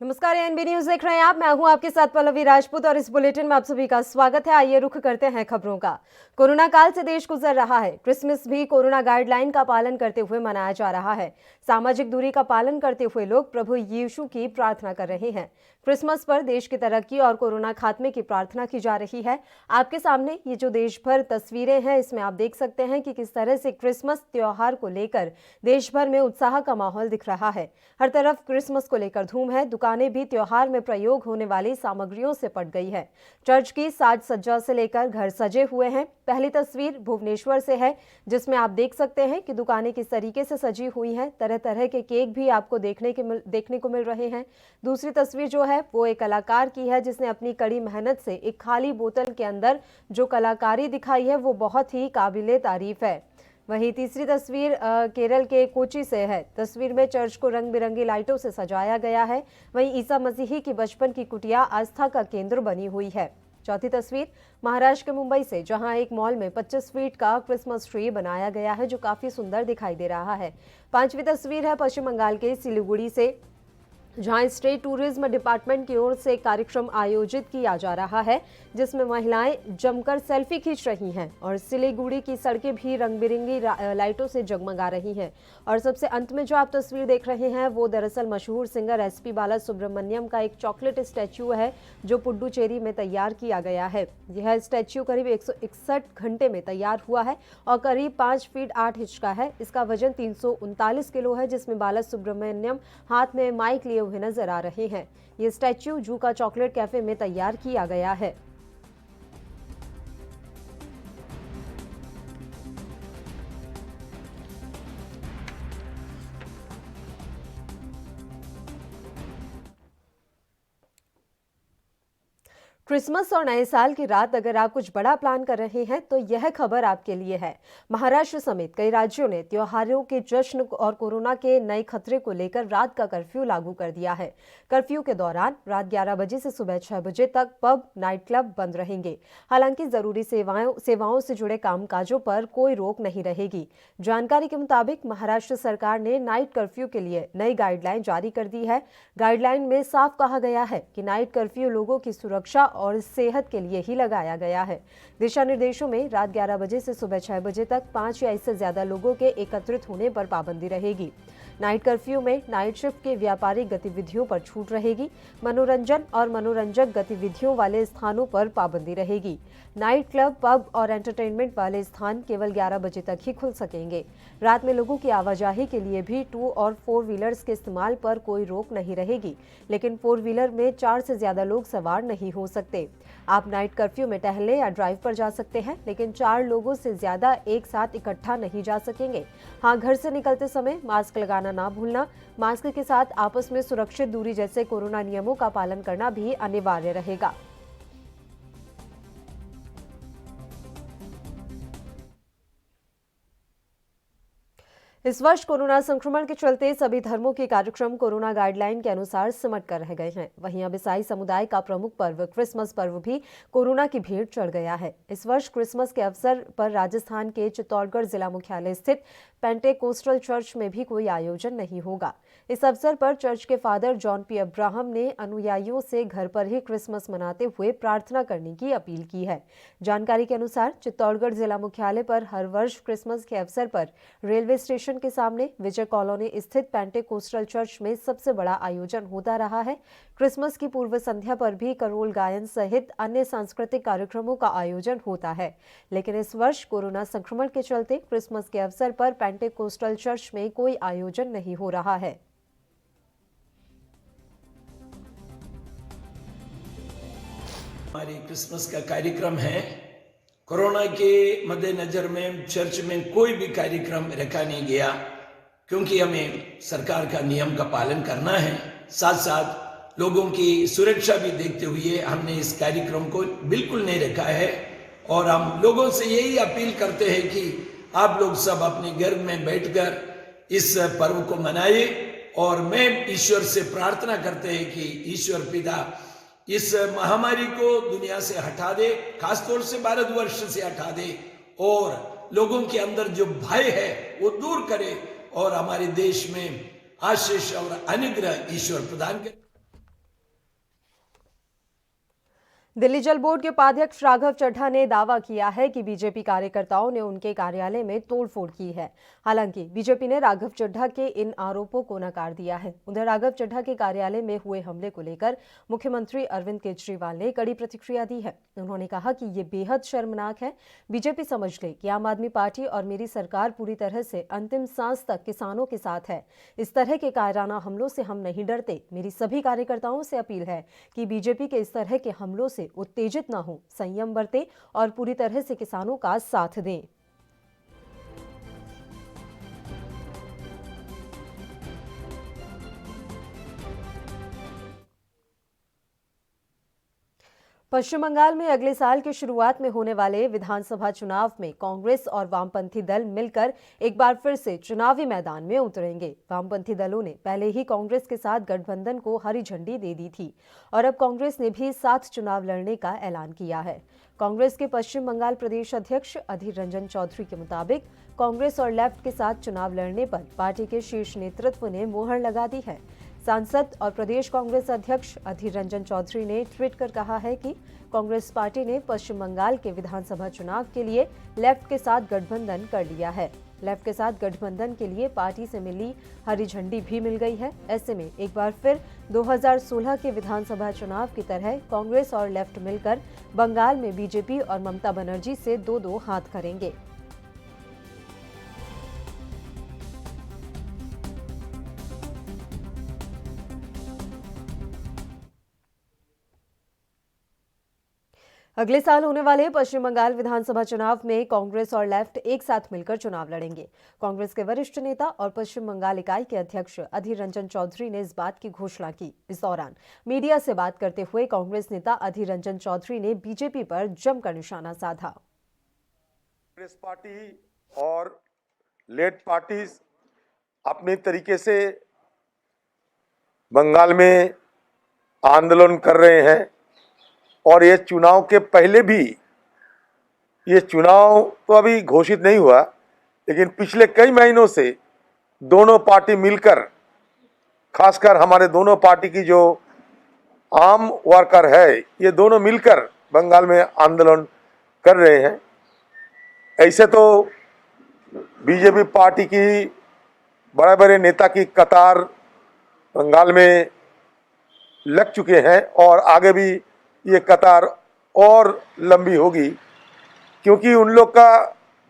नमस्कार, ANB news देख रहे हैं आप। मैं हूं आपके साथ पल्लवी राजपूत और इस बुलेटिन में आप सभी का स्वागत है। आइए रुख करते हैं खबरों का। कोरोना काल से देश गुजर रहा है। क्रिसमस भी कोरोना गाइडलाइन का पालन करते हुए मनाया जा रहा है। सामाजिक दूरी का पालन करते हुए लोग प्रभु यीशु की प्रार्थना कर रहे हैं। क्रिसमस पर देश की तरक्की और कोरोना खात्मे की प्रार्थना की जा रही है। आपके सामने ये जो देश भर तस्वीरें हैं, इसमें आप देख सकते हैं कि किस तरह से क्रिसमस त्योहार को लेकर देश भर में उत्साह का माहौल दिख रहा है। हर तरफ क्रिसमस को लेकर धूम है। दुकानें भी त्योहार में प्रयोग होने वाली सामग्रियों से पट गई है। चर्च की साज सज्जा से लेकर घर सजे हुए हैं। पहली तस्वीर भुवनेश्वर से है, जिसमें आप देख सकते हैं कि दुकानें किस तरीके से सजी हुई हैं। तरह तरह के केक भी आपको देखने को मिल रहे हैं। दूसरी तस्वीर जो है वो एक कलाकार की है, जिसने अपनी कड़ी मेहनत से एक खाली बोतल के अंदर जो कलाकारी दिखाई है वो बहुत ही काबिले तारीफ है। वहीं तीसरी तस्वीर केरल के कोची से है। तस्वीर में चर्च को रंग बिरंगी लाइटों से सजाया गया है। वहीं ईसा मसीही की बचपन की कुटिया आस्था का केंद्र बनी हुई है। चौथी तस्वीर महाराष्ट्र के मुंबई से, जहां एक मॉल में 25 फीट का क्रिसमस ट्री बनाया गया है, जो काफी सुंदर दिखाई दे रहा है। पांचवी तस्वीर है पश्चिम बंगाल के सिलीगुड़ी से, जहां स्टेट टूरिज्म डिपार्टमेंट की ओर से एक कार्यक्रम आयोजित किया जा रहा है, जिसमें महिलाएं जमकर सेल्फी खींच रही हैं और सिलीगुड़ी की सड़कें भी रंग बिरंगी लाइटों से जगमगा रही हैं। और सबसे अंत में जो आप तस्वीर देख रहे हैं वो दरअसल मशहूर सिंगर एसपी बालासुब्रमण्यम का एक चॉकलेट स्टैच्यू है, जो पुडुचेरी में तैयार किया गया है। यह स्टैच्यू करीब 161 घंटे में तैयार हुआ है और करीब 5 फीट 8 इंच का है। इसका वजन 339 किलो है, जिसमें बालासुब्रमण्यम हाथ में माइक लिए हुए नजर आ रहे हैं। ये स्टैच्यू जू का चॉकलेट कैफे में तैयार किया गया है। क्रिसमस और नए साल की रात अगर आप कुछ बड़ा प्लान कर रहे हैं तो यह खबर आपके लिए है। महाराष्ट्र समेत कई राज्यों ने त्योहारों के जश्न और कोरोना के नए खतरे को लेकर रात का कर्फ्यू लागू कर दिया है। कर्फ्यू के दौरान रात 11 बजे से सुबह 6 बजे तक पब, नाइट क्लब बंद रहेंगे। हालांकि जरूरी सेवाओं से जुड़े कामकाजों पर कोई रोक नहीं रहेगी। जानकारी के मुताबिक महाराष्ट्र सरकार ने नाइट कर्फ्यू के लिए नई गाइडलाइन जारी कर दी है। गाइडलाइन में साफ कहा गया है कि नाइट कर्फ्यू लोगों की सुरक्षा और सेहत के लिए ही लगाया गया है। दिशा निर्देशों में रात 11 बजे से सुबह 6 बजे तक 5 या इससे ज्यादा लोगों के एकत्रित होने पर पाबंदी रहेगी। नाइट कर्फ्यू में नाइट शिफ्ट के व्यापारिक गतिविधियों पर छूट रहेगी। मनोरंजन और मनोरंजक गतिविधियों वाले स्थानों पर पाबंदी रहेगी। नाइट क्लब, पब और एंटरटेनमेंट वाले स्थान केवल 11 बजे तक ही खुल सकेंगे। रात में लोगों की आवाजाही के लिए भी 2 और 4 व्हीलर्स के इस्तेमाल पर कोई रोक नहीं रहेगी, लेकिन 4 व्हीलर में 4 से ज्यादा लोग सवार नहीं हो सकते। आप नाइट कर्फ्यू में टहलने या ड्राइव पर जा सकते हैं, लेकिन 4 लोगों से ज्यादा एक साथ इकट्ठा नहीं जा सकेंगे। हाँ, घर से निकलते समय मास्क लगाना ना भूलना। मास्क के साथ आपस में सुरक्षित दूरी जैसे कोरोना नियमों का पालन करना भी अनिवार्य रहेगा। इस वर्ष कोरोना संक्रमण के चलते सभी धर्मों के कार्यक्रम कोरोना गाइडलाइन के अनुसार सिमट कर रह गए हैं। वहीं अब ईसाई समुदाय का प्रमुख पर्व क्रिसमस पर्व भी कोरोना की भीड़ चढ़ गया है। इस वर्ष क्रिसमस के अवसर पर राजस्थान के चित्तौड़गढ़ जिला मुख्यालय स्थित पेंटेकोस्टल चर्च में भी कोई आयोजन नहीं होगा। इस अवसर पर चर्च के फादर जॉन पी अब्राहम ने अनुयायियों से घर पर ही क्रिसमस मनाते हुए प्रार्थना करने की अपील की है। जानकारी के अनुसार चित्तौड़गढ़ जिला मुख्यालय पर हर वर्ष क्रिसमस के अवसर पर रेलवे स्टेशन के सामने विजय कॉलोनी स्थित पेंटेकोस्टल चर्च में सबसे बड़ा आयोजन होता रहा है। क्रिसमस की पूर्व संध्या पर भी करोल गायन सहित अन्य सांस्कृतिक कार्यक्रमों का आयोजन होता है, लेकिन इस वर्ष कोरोना संक्रमण के चलते क्रिसमस के अवसर पर पेंटेकोस्टल चर्च में कोई आयोजन नहीं हो रहा है। हमारी क्रिसमस का कार्यक्रम है। कोरोना के मद्देनजर में चर्च में कोई भी कार्यक्रम रखा नहीं गया, क्योंकि हमें सरकार का नियम का पालन करना है। साथ साथ लोगों की सुरक्षा भी देखते हुए हमने इस कार्यक्रम को बिल्कुल नहीं रखा है। और हम लोगों से यही अपील करते हैं कि आप लोग सब अपने घर में बैठकर इस पर्व को मनाइए। और मैं ईश्वर से प्रार्थना करते हैं कि ईश्वर पिता इस महामारी को दुनिया से हटा दे, खासतौर से भारतवर्ष से हटा दे, और लोगों के अंदर जो भय है वो दूर करे और हमारे देश में आशीष और अनुग्रह ईश्वर प्रदान करे। दिल्ली जल बोर्ड के उपाध्यक्ष राघव चड्ढा ने दावा किया है कि बीजेपी कार्यकर्ताओं ने उनके कार्यालय में तोड़फोड़ की है। हालांकि बीजेपी ने राघव चड्ढा के इन आरोपों को नकार दिया है। उधर राघव चड्ढा के कार्यालय में हुए हमले को लेकर मुख्यमंत्री अरविंद केजरीवाल ने कड़ी प्रतिक्रिया दी है। उन्होंने कहा कि ये बेहद शर्मनाक है। बीजेपी समझ गई कि आम आदमी पार्टी और मेरी सरकार पूरी तरह से अंतिम सांस तक किसानों के साथ है। इस तरह के कायराना हमलों से हम नहीं डरते। मेरी सभी कार्यकर्ताओं से अपील है कि बीजेपी के इस तरह के हमलों से उत्तेजित न हो, संयम बरतें और पूरी तरह से किसानों का साथ दें। पश्चिम बंगाल में अगले साल की शुरुआत में होने वाले विधानसभा चुनाव में कांग्रेस और वामपंथी दल मिलकर एक बार फिर से चुनावी मैदान में उतरेंगे। वामपंथी दलों ने पहले ही कांग्रेस के साथ गठबंधन को हरी झंडी दे दी थी और अब कांग्रेस ने भी साथ चुनाव लड़ने का ऐलान किया है। कांग्रेस के पश्चिम बंगाल प्रदेश अध्यक्ष अधीर रंजन चौधरी के मुताबिक कांग्रेस और लेफ्ट के साथ चुनाव लड़ने पर पार्टी के शीर्ष नेतृत्व ने मुहर लगा दी है। सांसद और प्रदेश कांग्रेस अध्यक्ष अधीर रंजन चौधरी ने ट्वीट कर कहा है कि कांग्रेस पार्टी ने पश्चिम बंगाल के विधानसभा चुनाव के लिए लेफ्ट के साथ गठबंधन कर लिया है। लेफ्ट के साथ गठबंधन के लिए पार्टी से मिली हरी झंडी भी मिल गई है। ऐसे में एक बार फिर 2016 के विधानसभा चुनाव की तरह कांग्रेस और लेफ्ट मिलकर बंगाल में बीजेपी और ममता बनर्जी से दो हाथ करेंगे। अगले साल होने वाले पश्चिम बंगाल विधानसभा चुनाव में कांग्रेस और लेफ्ट एक साथ मिलकर चुनाव लड़ेंगे। कांग्रेस के वरिष्ठ नेता और पश्चिम बंगाल इकाई के अध्यक्ष अधीर रंजन चौधरी ने इस बात की घोषणा की। इस दौरान मीडिया से बात करते हुए कांग्रेस नेता अधीर रंजन चौधरी ने बीजेपी पर जमकर निशाना साधा। कांग्रेस पार्टी और लेफ्ट पार्टीज अपने तरीके से बंगाल में आंदोलन कर रहे हैं और ये चुनाव के पहले भी, ये चुनाव तो अभी घोषित नहीं हुआ, लेकिन पिछले कई महीनों से दोनों पार्टी मिलकर, खासकर हमारे दोनों पार्टी की जो आम वर्कर है, ये दोनों मिलकर बंगाल में आंदोलन कर रहे हैं। ऐसे तो बीजेपी पार्टी की बड़े बड़े नेता की कतार बंगाल में लग चुके हैं और आगे भी ये कतार और लंबी होगी, क्योंकि उन लोग का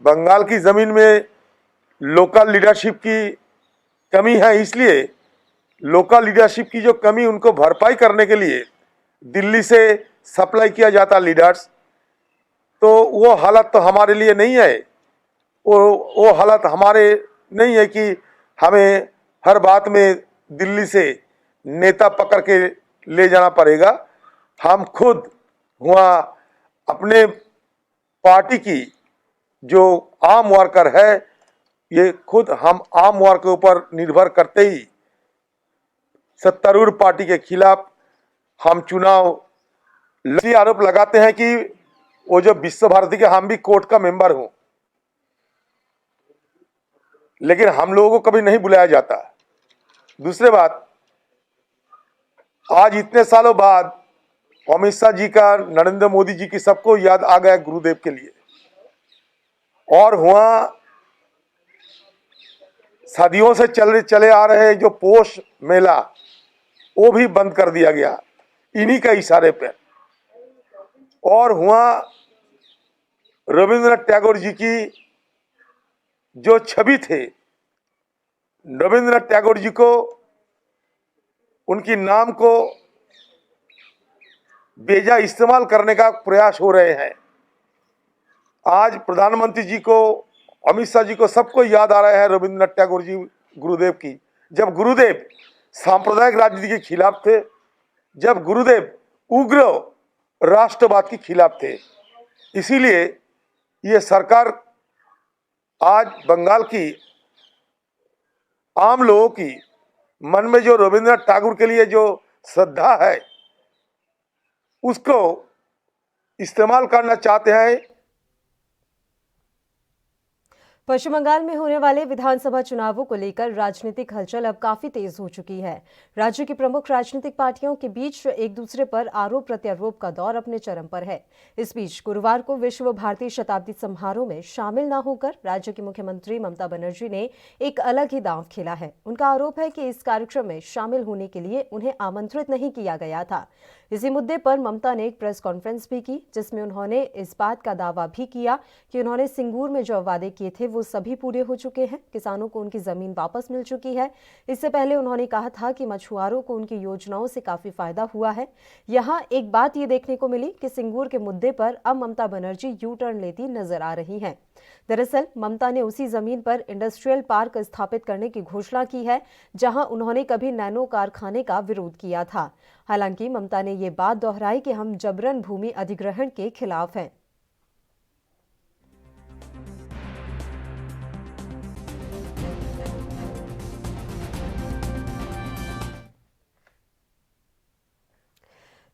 बंगाल की ज़मीन में लोकल लीडरशिप की कमी है। इसलिए लोकल लीडरशिप की जो कमी, उनको भरपाई करने के लिए दिल्ली से सप्लाई किया जाता लीडर्स, तो वो हालत तो हमारे लिए नहीं है। वो हालत हमारे नहीं है कि हमें हर बात में दिल्ली से नेता पकड़ के ले जाना पड़ेगा। हम खुद वहाँ अपने पार्टी की जो आम वर्कर है, ये खुद हम आम वर्कर के ऊपर निर्भर करते ही सत्तारूढ़ पार्टी के खिलाफ हम चुनाव आरोप लगाते हैं कि वो जो विश्व भारती के, हम भी कोर्ट का मेंबर हूं, लेकिन हम लोगों को कभी नहीं बुलाया जाता। दूसरी बात, आज इतने सालों बाद अमित शाह जी का, नरेंद्र मोदी जी की, सबको याद आ गया गुरुदेव के लिए, और वहां सदियों से चले आ रहे जो पोष मेला, वो भी बंद कर दिया गया इन्हीं का इशारे पे। और वहां रविंद्रनाथ टैगोर जी की जो छवि थे, रविंद्रनाथ टैगोर जी को, उनकी नाम को बेजा इस्तेमाल करने का प्रयास हो रहे हैं। आज प्रधानमंत्री जी को, अमित शाह जी को, सबको याद आ रहा है रविंद्रनाथ टैगोर जी, गुरुदेव की, जब गुरुदेव सांप्रदायिक राजनीति के खिलाफ थे, जब गुरुदेव उग्र राष्ट्रवाद के खिलाफ थे। इसीलिए ये सरकार आज बंगाल की आम लोगों की मन में जो रविंद्रनाथ टैगोर के लिए जो श्रद्धा है, उसको इस्तेमाल करना चाहते हैं। पश्चिम बंगाल में होने वाले विधानसभा चुनावों को लेकर राजनीतिक हलचल अब काफी तेज हो चुकी है। राज्य की प्रमुख राजनीतिक पार्टियों के बीच एक दूसरे पर आरोप प्रत्यारोप का दौर अपने चरम पर है। इस बीच गुरुवार को विश्व भारती शताब्दी समारोह में शामिल न होकर राज्य की मुख्यमंत्री ममता बनर्जी ने एक अलग ही दांव खेला है। उनका आरोप है कि इस कार्यक्रम में शामिल होने के लिए उन्हें आमंत्रित नहीं किया गया था। इसी मुद्दे पर ममता ने एक प्रेस कॉन्फ्रेंस भी की, जिसमें उन्होंने इस बात का दावा भी किया कि उन्होंने सिंगूर में जो वादे किए थे वो सभी पूरे हो चुके हैं। किसानों को उनकी जमीन वापस मिल चुकी है। इससे पहले उन्होंने कहा था कि मछुआरों को उनकी योजनाओं से काफी फायदा हुआ है। यहाँ एक बात ये देखने को मिली कि सिंगूर के मुद्दे पर अब ममता बनर्जी यू टर्न लेती नजर आ रही हैं। दरअसल ममता ने उसी जमीन पर इंडस्ट्रियल पार्क स्थापित करने की घोषणा की है, जहां उन्होंने कभी नैनो कारखाने का विरोध किया था। हालांकि ममता ने ये बात दोहराई कि हम जबरन भूमि अधिग्रहण के खिलाफ हैं।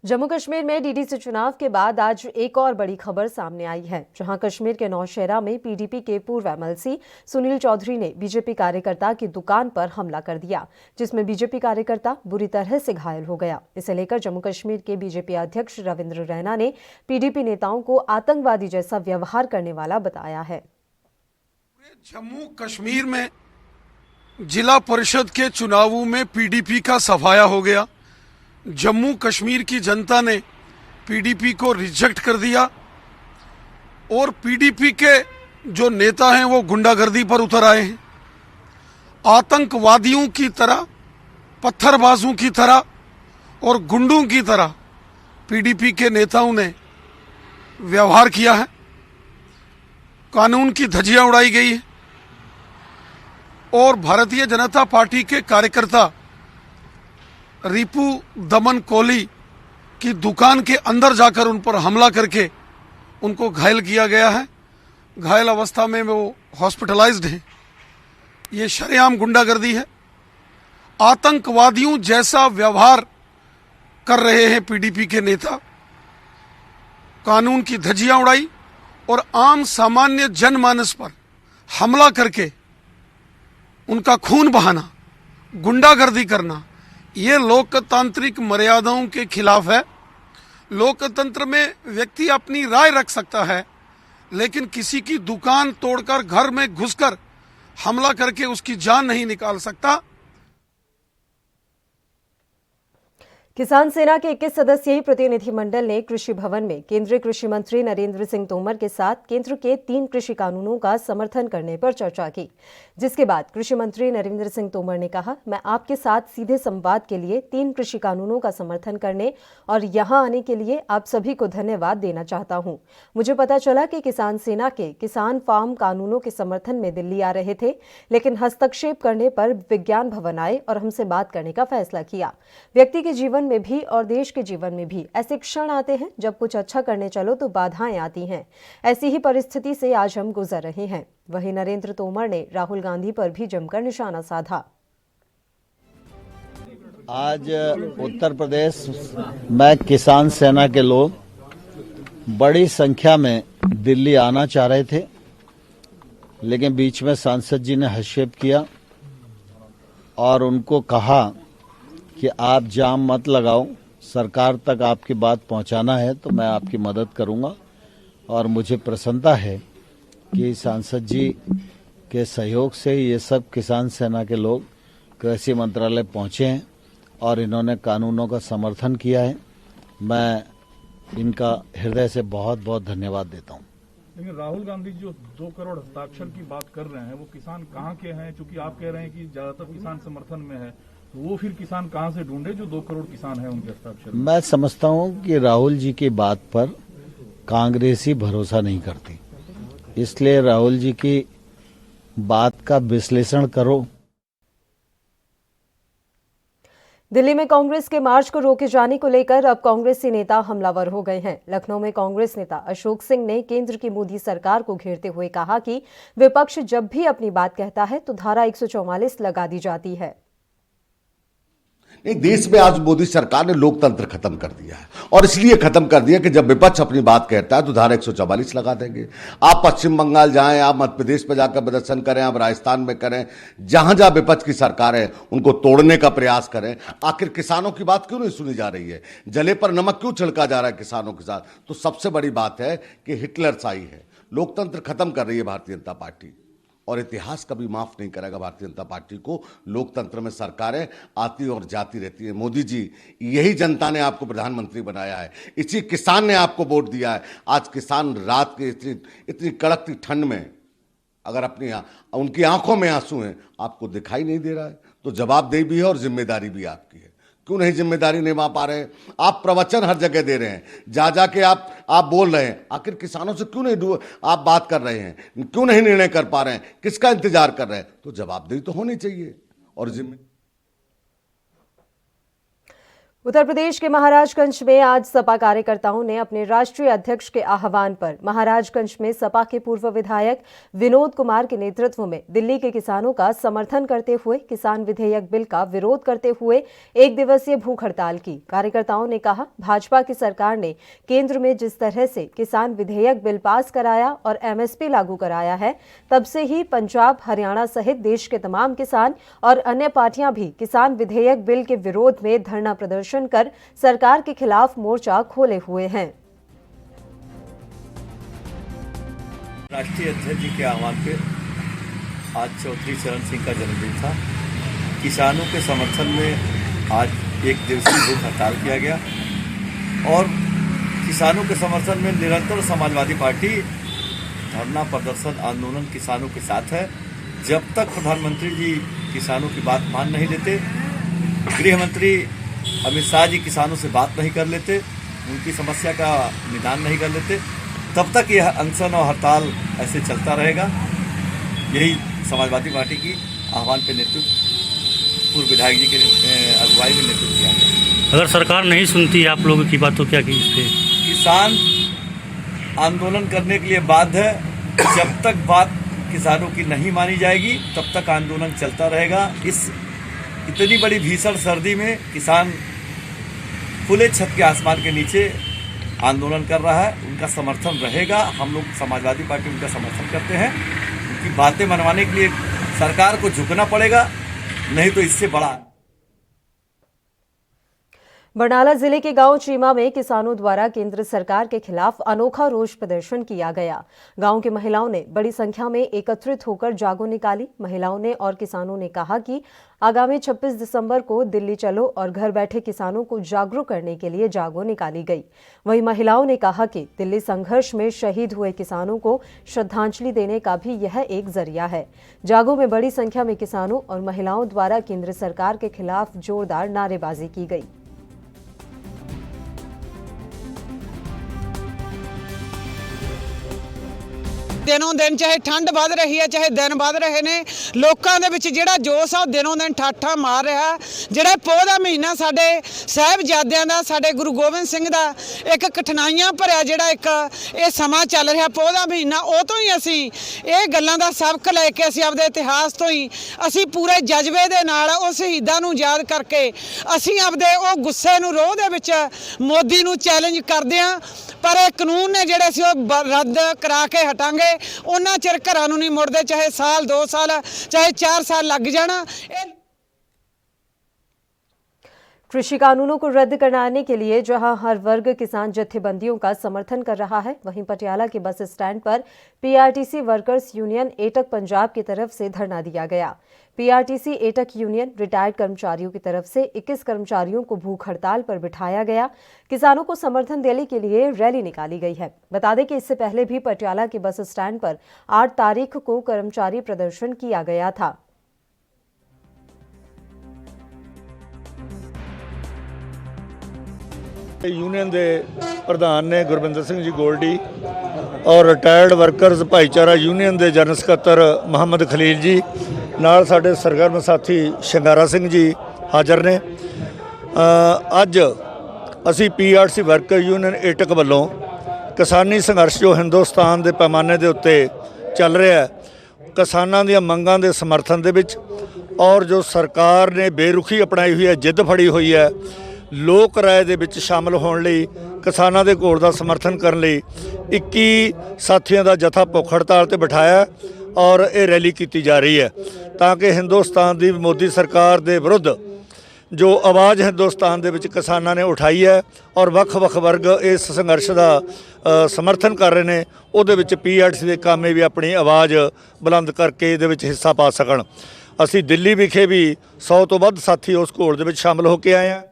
जम्मू कश्मीर में डीडीसी चुनाव के बाद आज एक और बड़ी खबर सामने आई है, जहां कश्मीर के नौशहरा में पीडीपी के पूर्व एमएलसी सुनील चौधरी ने बीजेपी कार्यकर्ता की दुकान पर हमला कर दिया, जिसमें बीजेपी कार्यकर्ता बुरी तरह से घायल हो गया। इसे लेकर जम्मू कश्मीर के बीजेपी अध्यक्ष रविंद्र रैना ने पीडीपी नेताओं को आतंकवादी जैसा व्यवहार करने वाला बताया है। जम्मू कश्मीर में जिला परिषद के चुनावों में पीडीपी का सफाया हो गया। जम्मू कश्मीर की जनता ने पीडीपी को रिजेक्ट कर दिया और पीडीपी के जो नेता हैं वो गुंडागर्दी पर उतर आए हैं। आतंकवादियों की तरह, पत्थरबाजों की तरह और गुंडों की तरह पीडीपी के नेताओं ने व्यवहार किया है। कानून की धज्जियां उड़ाई गई है और भारतीय जनता पार्टी के कार्यकर्ता रिपू दमन कोहली की दुकान के अंदर जाकर उन पर हमला करके उनको घायल किया गया है। घायल अवस्था में वो हॉस्पिटलाइज्ड हैं। ये शरेआम गुंडागर्दी है। आतंकवादियों जैसा व्यवहार कर रहे हैं पीडीपी के नेता। कानून की धज्जियां उड़ाई और आम सामान्य जनमानस पर हमला करके उनका खून बहाना, गुंडागर्दी करना, ये लोकतांत्रिक मर्यादाओं के खिलाफ है। लोकतंत्र में व्यक्ति अपनी राय रख सकता है, लेकिन किसी की दुकान तोड़कर, घर में घुसकर हमला करके उसकी जान नहीं निकाल सकता। किसान सेना के 21 सदस्यीय प्रतिनिधिमंडल ने कृषि भवन में केंद्रीय कृषि मंत्री नरेंद्र सिंह तोमर के साथ केंद्र के 3 कृषि कानूनों का समर्थन करने पर चर्चा की, जिसके बाद कृषि मंत्री नरेंद्र सिंह तोमर ने कहा, मैं आपके साथ सीधे संवाद के लिए 3 कृषि कानूनों का समर्थन करने और यहां आने के लिए आप सभी को धन्यवाद देना चाहता हूं। मुझे पता चला कि किसान सेना के किसान फार्म कानूनों के समर्थन में दिल्ली आ रहे थे, लेकिन हस्तक्षेप करने पर विज्ञान भवन आए और हमसे बात करने का फैसला किया। व्यक्ति के जीवन में भी और देश के जीवन में भी ऐसे क्षण आते हैं जब कुछ अच्छा करने चलो तो बाधाएं आती हैं। ऐसी ही परिस्थिति से आज हम गुजर रहे हैं। वहीं नरेंद्र तोमर ने राहुल गांधी पर भी जमकर निशाना साधा। आज उत्तर प्रदेश में किसान सेना के लोग बड़ी संख्या में दिल्ली आना चाह रहे थे, लेकिन बीच में सांसद जी ने हस्तक्षेप किया और उनको कहा कि आप जाम मत लगाओ, सरकार तक आपकी बात पहुंचाना है तो मैं आपकी मदद करूंगा। और मुझे प्रसन्नता है कि सांसद जी के सहयोग से ये सब किसान सेना के लोग कृषि मंत्रालय पहुंचे हैं और इन्होंने कानूनों का समर्थन किया है। मैं इनका हृदय से बहुत बहुत धन्यवाद देता हूं। लेकिन राहुल गांधी जो 2 करोड़ हस्ताक्षर की बात कर रहे हैं, वो किसान कहाँ के हैं? चूंकि आप कह रहे हैं कि ज्यादातर किसान समर्थन में है, तो वो फिर किसान कहाँ से ढूंढे जो 2 करोड़ किसान हैं उनके हस्ताक्षर? मैं समझता हूं कि राहुल जी की बात पर कांग्रेसी भरोसा नहीं करती, इसलिए राहुल जी की बात का विश्लेषण करो। दिल्ली में कांग्रेस के मार्च को रोके जाने को लेकर अब कांग्रेसी नेता हमलावर हो गए हैं। लखनऊ में कांग्रेस नेता अशोक सिंह ने केंद्र की मोदी सरकार को घेरते हुए कहा कि विपक्ष जब भी अपनी बात कहता है तो धारा 144 लगा दी जाती है। नहीं, देश में आज मोदी सरकार ने लोकतंत्र खत्म कर दिया है, और इसलिए खत्म कर दिया कि जब विपक्ष अपनी बात कहता है तो धारा 144 लगा देंगे। आप पश्चिम बंगाल जाएं, आप मध्य प्रदेश में जाकर प्रदर्शन करें, आप राजस्थान में करें, जहां जहां विपक्ष की सरकार है उनको तोड़ने का प्रयास करें। आखिर किसानों की बात क्यों नहीं सुनी जा रही है? जले पर नमक क्यों छिड़का जा रहा है किसानों के साथ? तो सबसे बड़ी बात है कि हिटलरशाही है, लोकतंत्र खत्म कर रही है भारतीय जनता पार्टी, और इतिहास कभी माफ नहीं करेगा भारतीय जनता पार्टी को। लोकतंत्र में सरकारें आती और जाती रहती हैं। मोदी जी, यही जनता ने आपको प्रधानमंत्री बनाया है, इसी किसान ने आपको वोट दिया है। आज किसान रात के इतनी कड़कती ठंड में अगर उनकी आंखों में आंसू हैं, आपको दिखाई नहीं दे रहा है, तो जवाबदेही भी है और जिम्मेदारी भी आपकी है। क्यों नहीं जिम्मेदारी निभा पा रहे हैं? आप प्रवचन हर जगह दे रहे हैं, जा जाके आप बोल रहे हैं, आखिर किसानों से क्यों नहीं आप बात कर रहे हैं? क्यों नहीं निर्णय कर पा रहे हैं? किसका इंतजार कर रहे हैं? तो जवाबदेही तो होनी चाहिए और जिम्मेदारी। उत्तर प्रदेश के महाराजगंज में आज सपा कार्यकर्ताओं ने अपने राष्ट्रीय अध्यक्ष के आह्वान पर महाराजगंज में सपा के पूर्व विधायक विनोद कुमार के नेतृत्व में दिल्ली के किसानों का समर्थन करते हुए किसान विधेयक बिल का विरोध करते हुए एक दिवसीय भूख हड़ताल की। कार्यकर्ताओं ने कहा, भाजपा की सरकार ने केंद्र में जिस तरह से किसान विधेयक बिल पास कराया और एमएसपी लागू कराया है, तब से ही पंजाब, हरियाणा सहित देश के तमाम किसान और अन्य पार्टियां भी किसान विधेयक बिल के विरोध में धरना प्रदर्शन कर सरकार के खिलाफ मोर्चा खोले हुए हैं। राष्ट्रीय अध्यक्ष जी के आह्वान पे आज चौधरी चरण सिंह का जन्मदिन था। किसानों के समर्थन में आज एक दिवसीय भूख हड़ताल किया गया और किसानों के समर्थन में निरंतर समाजवादी पार्टी धरना प्रदर्शन आंदोलन किसानों के साथ है। जब तक प्रधानमंत्री जी किसानों की बात मान नहीं लेते, गृह मंत्री अमित शाह जी किसानों से बात नहीं कर लेते, उनकी समस्या का निदान नहीं कर लेते, तब तक यह अनशन और हड़ताल ऐसे चलता रहेगा। यही समाजवादी पार्टी की आह्वान पे नेतृत्व पूर्व विधायक जी के अगुवाई में नेतृत्व किया गया। अगर सरकार नहीं सुनती आप लोगों की बात तो क्या की? इस पे किसान आंदोलन करने के लिए बाध्य है। जब तक बात किसानों की नहीं मानी जाएगी तब तक आंदोलन चलता रहेगा। इस इतनी बड़ी भीषण सर्दी में किसान खुले छत के आसमान के नीचे आंदोलन कर रहा है, उनका समर्थन रहेगा। हम लोग समाजवादी पार्टी उनका समर्थन करते हैं। उनकी बातें मनवाने के लिए सरकार को झुकना पड़ेगा, नहीं तो इससे बड़ा। बरनाला जिले के गांव चीमा में किसानों द्वारा केंद्र सरकार के खिलाफ अनोखा रोष प्रदर्शन किया गया। गांव की महिलाओं ने बड़ी संख्या में एकत्रित होकर जागो निकाली। महिलाओं ने और किसानों ने कहा कि आगामी 26 दिसंबर को दिल्ली चलो और घर बैठे किसानों को जागरूक करने के लिए जागो निकाली गई। वहीं महिलाओं ने कहा कि दिल्ली संघर्ष में शहीद हुए किसानों को श्रद्धांजलि देने का भी यह एक जरिया है। जागो में बड़ी संख्या में किसानों और महिलाओं द्वारा केंद्र सरकार के खिलाफ जोरदार नारेबाजी की गई। ਦਿਨੋਂ ਦਿਨ ਚਾਹੇ ਠੰਡ ਵੱਧ ਰਹੀ ਹੈ, ਚਾਹੇ ਦਿਨ ਵੱਧ ਰਹੇ ਨੇ, ਲੋਕਾਂ ਦੇ ਵਿੱਚ ਜਿਹੜਾ ਜੋਸ਼ ਆ ਦਿਨੋਂ ਦਿਨ ਠਾਠਾ ਮਾਰ ਰਿਹਾ। ਜਿਹੜਾ ਪੋਹ ਦਾ ਮਹੀਨਾ ਸਾਡੇ ਸਾਹਿਬਜ਼ਾਦਿਆਂ ਦਾ, ਸਾਡੇ ਗੁਰੂ ਗੋਬਿੰਦ ਸਿੰਘ ਦਾ ਇੱਕ ਕਠਿਨਾਈਆਂ ਭਰਿਆ ਜਿਹੜਾ ਇੱਕ ਇਹ ਸਮਾਂ ਚੱਲ ਰਿਹਾ ਪੋਹ ਦਾ ਮਹੀਨਾ, ਉਹ ਤੋਂ ਹੀ ਅਸੀਂ ਇਹ ਗੱਲਾਂ ਦਾ ਸਬਕ ਲੈ ਕੇ ਅਸੀਂ ਆਪਦੇ ਇਤਿਹਾਸ ਤੋਂ ਹੀ ਅਸੀਂ ਪੂਰੇ ਜਜ਼ਬੇ ਦੇ ਨਾਲ ਉਹ ਸ਼ਹੀਦਾਂ ਨੂੰ ਯਾਦ ਕਰਕੇ ਅਸੀਂ ਆਪਦੇ ਉਹ ਗੁੱਸੇ ਨੂੰ ਰੋਹ ਦੇ ਵਿੱਚ ਮੋਦੀ ਨੂੰ ਚੈਲੰਜ ਕਰਦੇ ਹਾਂ। ਪਰ ਇਹ ਕਾਨੂੰਨ ਨੇ ਜਿਹੜੇ ਅਸੀਂ ਉਹ ਰੱਦ ਕਰਾ ਕੇ ਹਟਾਂਗੇ। ਉਹਨਾਂ ਚਿਰ ਘਰਾਂ ਨੂੰ ਨਹੀਂ ਮੁੜਦੇ, ਚਾਹੇ ਸਾਲ 2 ਸਾਲ ਚਾਹੇ 4 साल लग जाना। कृषि कानूनों को रद्द कराने के लिए जहां हर वर्ग किसान जत्थेबंदियों का समर्थन कर रहा है, वहीं पटियाला के बस स्टैंड पर PRTC workers union AITUC Punjab की तरफ से धरना दिया गया। पीआरटीसी एटक यूनियन रिटायर्ड कर्मचारियों की तरफ से 21 कर्मचारियों को भूख हड़ताल पर बिठाया गया। किसानों को समर्थन देने के लिए रैली निकाली गई है। बता दें कि इससे पहले भी पटियाला के बस स्टैंड पर 8 तारीख को कर्मचारी प्रदर्शन किया गया था। यूनियन के प्रधान ने गुरबिंदर सिंह जी गोल्डी और रिटायर्ड वर्कर्स भाईचारा यूनियन के जनरल सकत्तर मोहम्मद खलील जी नाल साडे सरगर्म साथी शंगारा सिंह जी हाज़र ने। अज असी पीआरटीसी वर्कर यूनियन एटक वालों किसानी संघर्ष जो हिंदुस्तान के पैमाने के उत्ते चल रहा है ਕਿਸਾਨਾਂ ਦੀਆਂ ਮੰਗਾਂ ਦੇ ਸਮਰਥਨ ਦੇ ਵਿੱਚ ਔਰ ਜੋ ਸਰਕਾਰ ਨੇ ਬੇਰੁਖੀ ਅਪਣਾਈ ਹੋਈ ਹੈ, ਜਿੱਦ ਫੜੀ ਹੋਈ ਹੈ, ਲੋਕ ਰਾਏ ਦੇ ਵਿੱਚ ਸ਼ਾਮਲ ਹੋਣ ਲਈ, ਕਿਸਾਨਾਂ ਦੇ ਘੋਲ ਦਾ ਸਮਰਥਨ ਕਰਨ ਲਈ 21 ਸਾਥੀਆਂ ਦਾ ਜਥਾ ਭੁੱਖ ਹੜਤਾਲ ਤੇ ਬਿਠਾਇਆ ਔਰ ਇਹ ਰੈਲੀ ਕੀਤੀ ਜਾ ਰਹੀ ਹੈ ਤਾਂ ਕਿ ਹਿੰਦੁਸਤਾਨ ਦੀ ਮੋਦੀ ਸਰਕਾਰ ਦੇ ਵਿਰੁੱਧ ਜੋ ਆਵਾਜ਼ ਹਿੰਦੁਸਤਾਨ ਦੇ ਵਿੱਚ ਕਿਸਾਨਾਂ ਨੇ ਉਠਾਈ ਹੈ ਔਰ ਵੱਖ-ਵੱਖ ਵਰਗ ਇਸ ਸੰਘਰਸ਼ ਦਾ ਸਮਰਥਨ ਕਰ ਰਹੇ ਨੇ, ਉਹਦੇ ਵਿੱਚ ਪੀਆਰਟੀਸੀ ਦੇ ਕਾਮੇ ਵੀ ਆਪਣੀ ਆਵਾਜ਼ ਬੁਲੰਦ ਕਰਕੇ ਇਹਦੇ ਵਿੱਚ ਹਿੱਸਾ ਪਾ ਸਕਣ। ਅਸੀਂ ਦਿੱਲੀ ਵਿਖੇ ਵੀ 100 ਤੋਂ ਵੱਧ ਸਾਥੀ ਉਸ ਘੋਲ ਦੇ ਵਿੱਚ ਸ਼ਾਮਲ ਹੋ ਕੇ ਆਏ ਹਾਂ।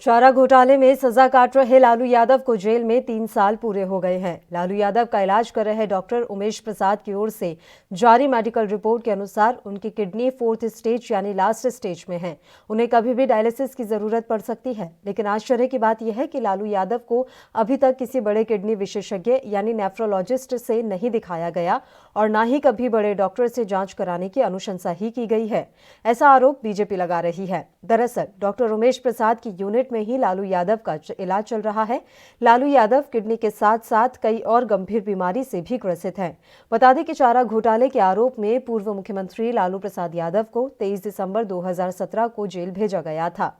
चारा घोटाले में सजा काट रहे लालू यादव को जेल में 3 साल पूरे हो गए हैं। लालू यादव का इलाज कर रहे डॉक्टर उमेश प्रसाद की ओर से जारी मेडिकल रिपोर्ट के अनुसार उनकी किडनी 4th स्टेज यानी लास्ट स्टेज में है। उन्हें कभी भी डायलिसिस की जरूरत पड़ सकती है। लेकिन आश्चर्य की बात यह है कि लालू यादव को अभी तक किसी बड़े किडनी विशेषज्ञ यानी नेफ्रोलॉजिस्ट से नहीं दिखाया गया और न ही कभी बड़े डॉक्टर से जांच कराने की अनुशंसा ही की गई है। ऐसा आरोप बीजेपी लगा रही है। दरअसल डॉक्टर उमेश प्रसाद की यूनिट में ही लालू यादव का इलाज चल रहा है। लालू यादव किडनी के साथ साथ कई और गंभीर बीमारी से भी ग्रसित हैं। बता दें कि चारा घोटाले के आरोप में पूर्व मुख्यमंत्री लालू प्रसाद यादव को 23 दिसंबर 2017 को जेल भेजा गया था।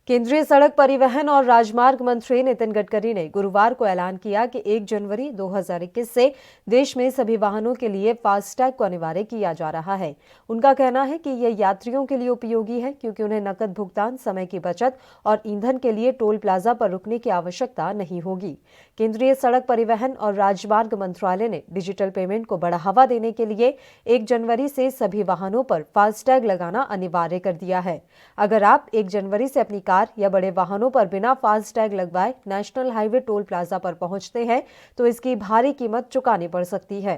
केंद्रीय सड़क परिवहन और राजमार्ग मंत्री नितिन गडकरी ने गुरुवार को ऐलान किया कि 1 जनवरी 2021 से देश में सभी वाहनों के लिए फास्टैग को अनिवार्य किया जा रहा है। उनका कहना है कि यह यात्रियों के लिए उपयोगी है क्योंकि उन्हें नकद भुगतान, समय की बचत और ईंधन के लिए टोल प्लाजा पर रुकने की आवश्यकता नहीं होगी। केंद्रीय सड़क परिवहन और राजमार्ग मंत्रालय ने डिजिटल पेमेंट को बढ़ावा देने के लिए 1 जनवरी से सभी वाहनों पर फास्टैग लगाना अनिवार्य कर दिया है। अगर आप 1 जनवरी से अपनी या बड़े वाहनों पर बिना फास्टैग लगवाए नेशनल हाईवे टोल प्लाजा पर पहुंचते हैं तो इसकी भारी कीमत चुकानी पड़ सकती है।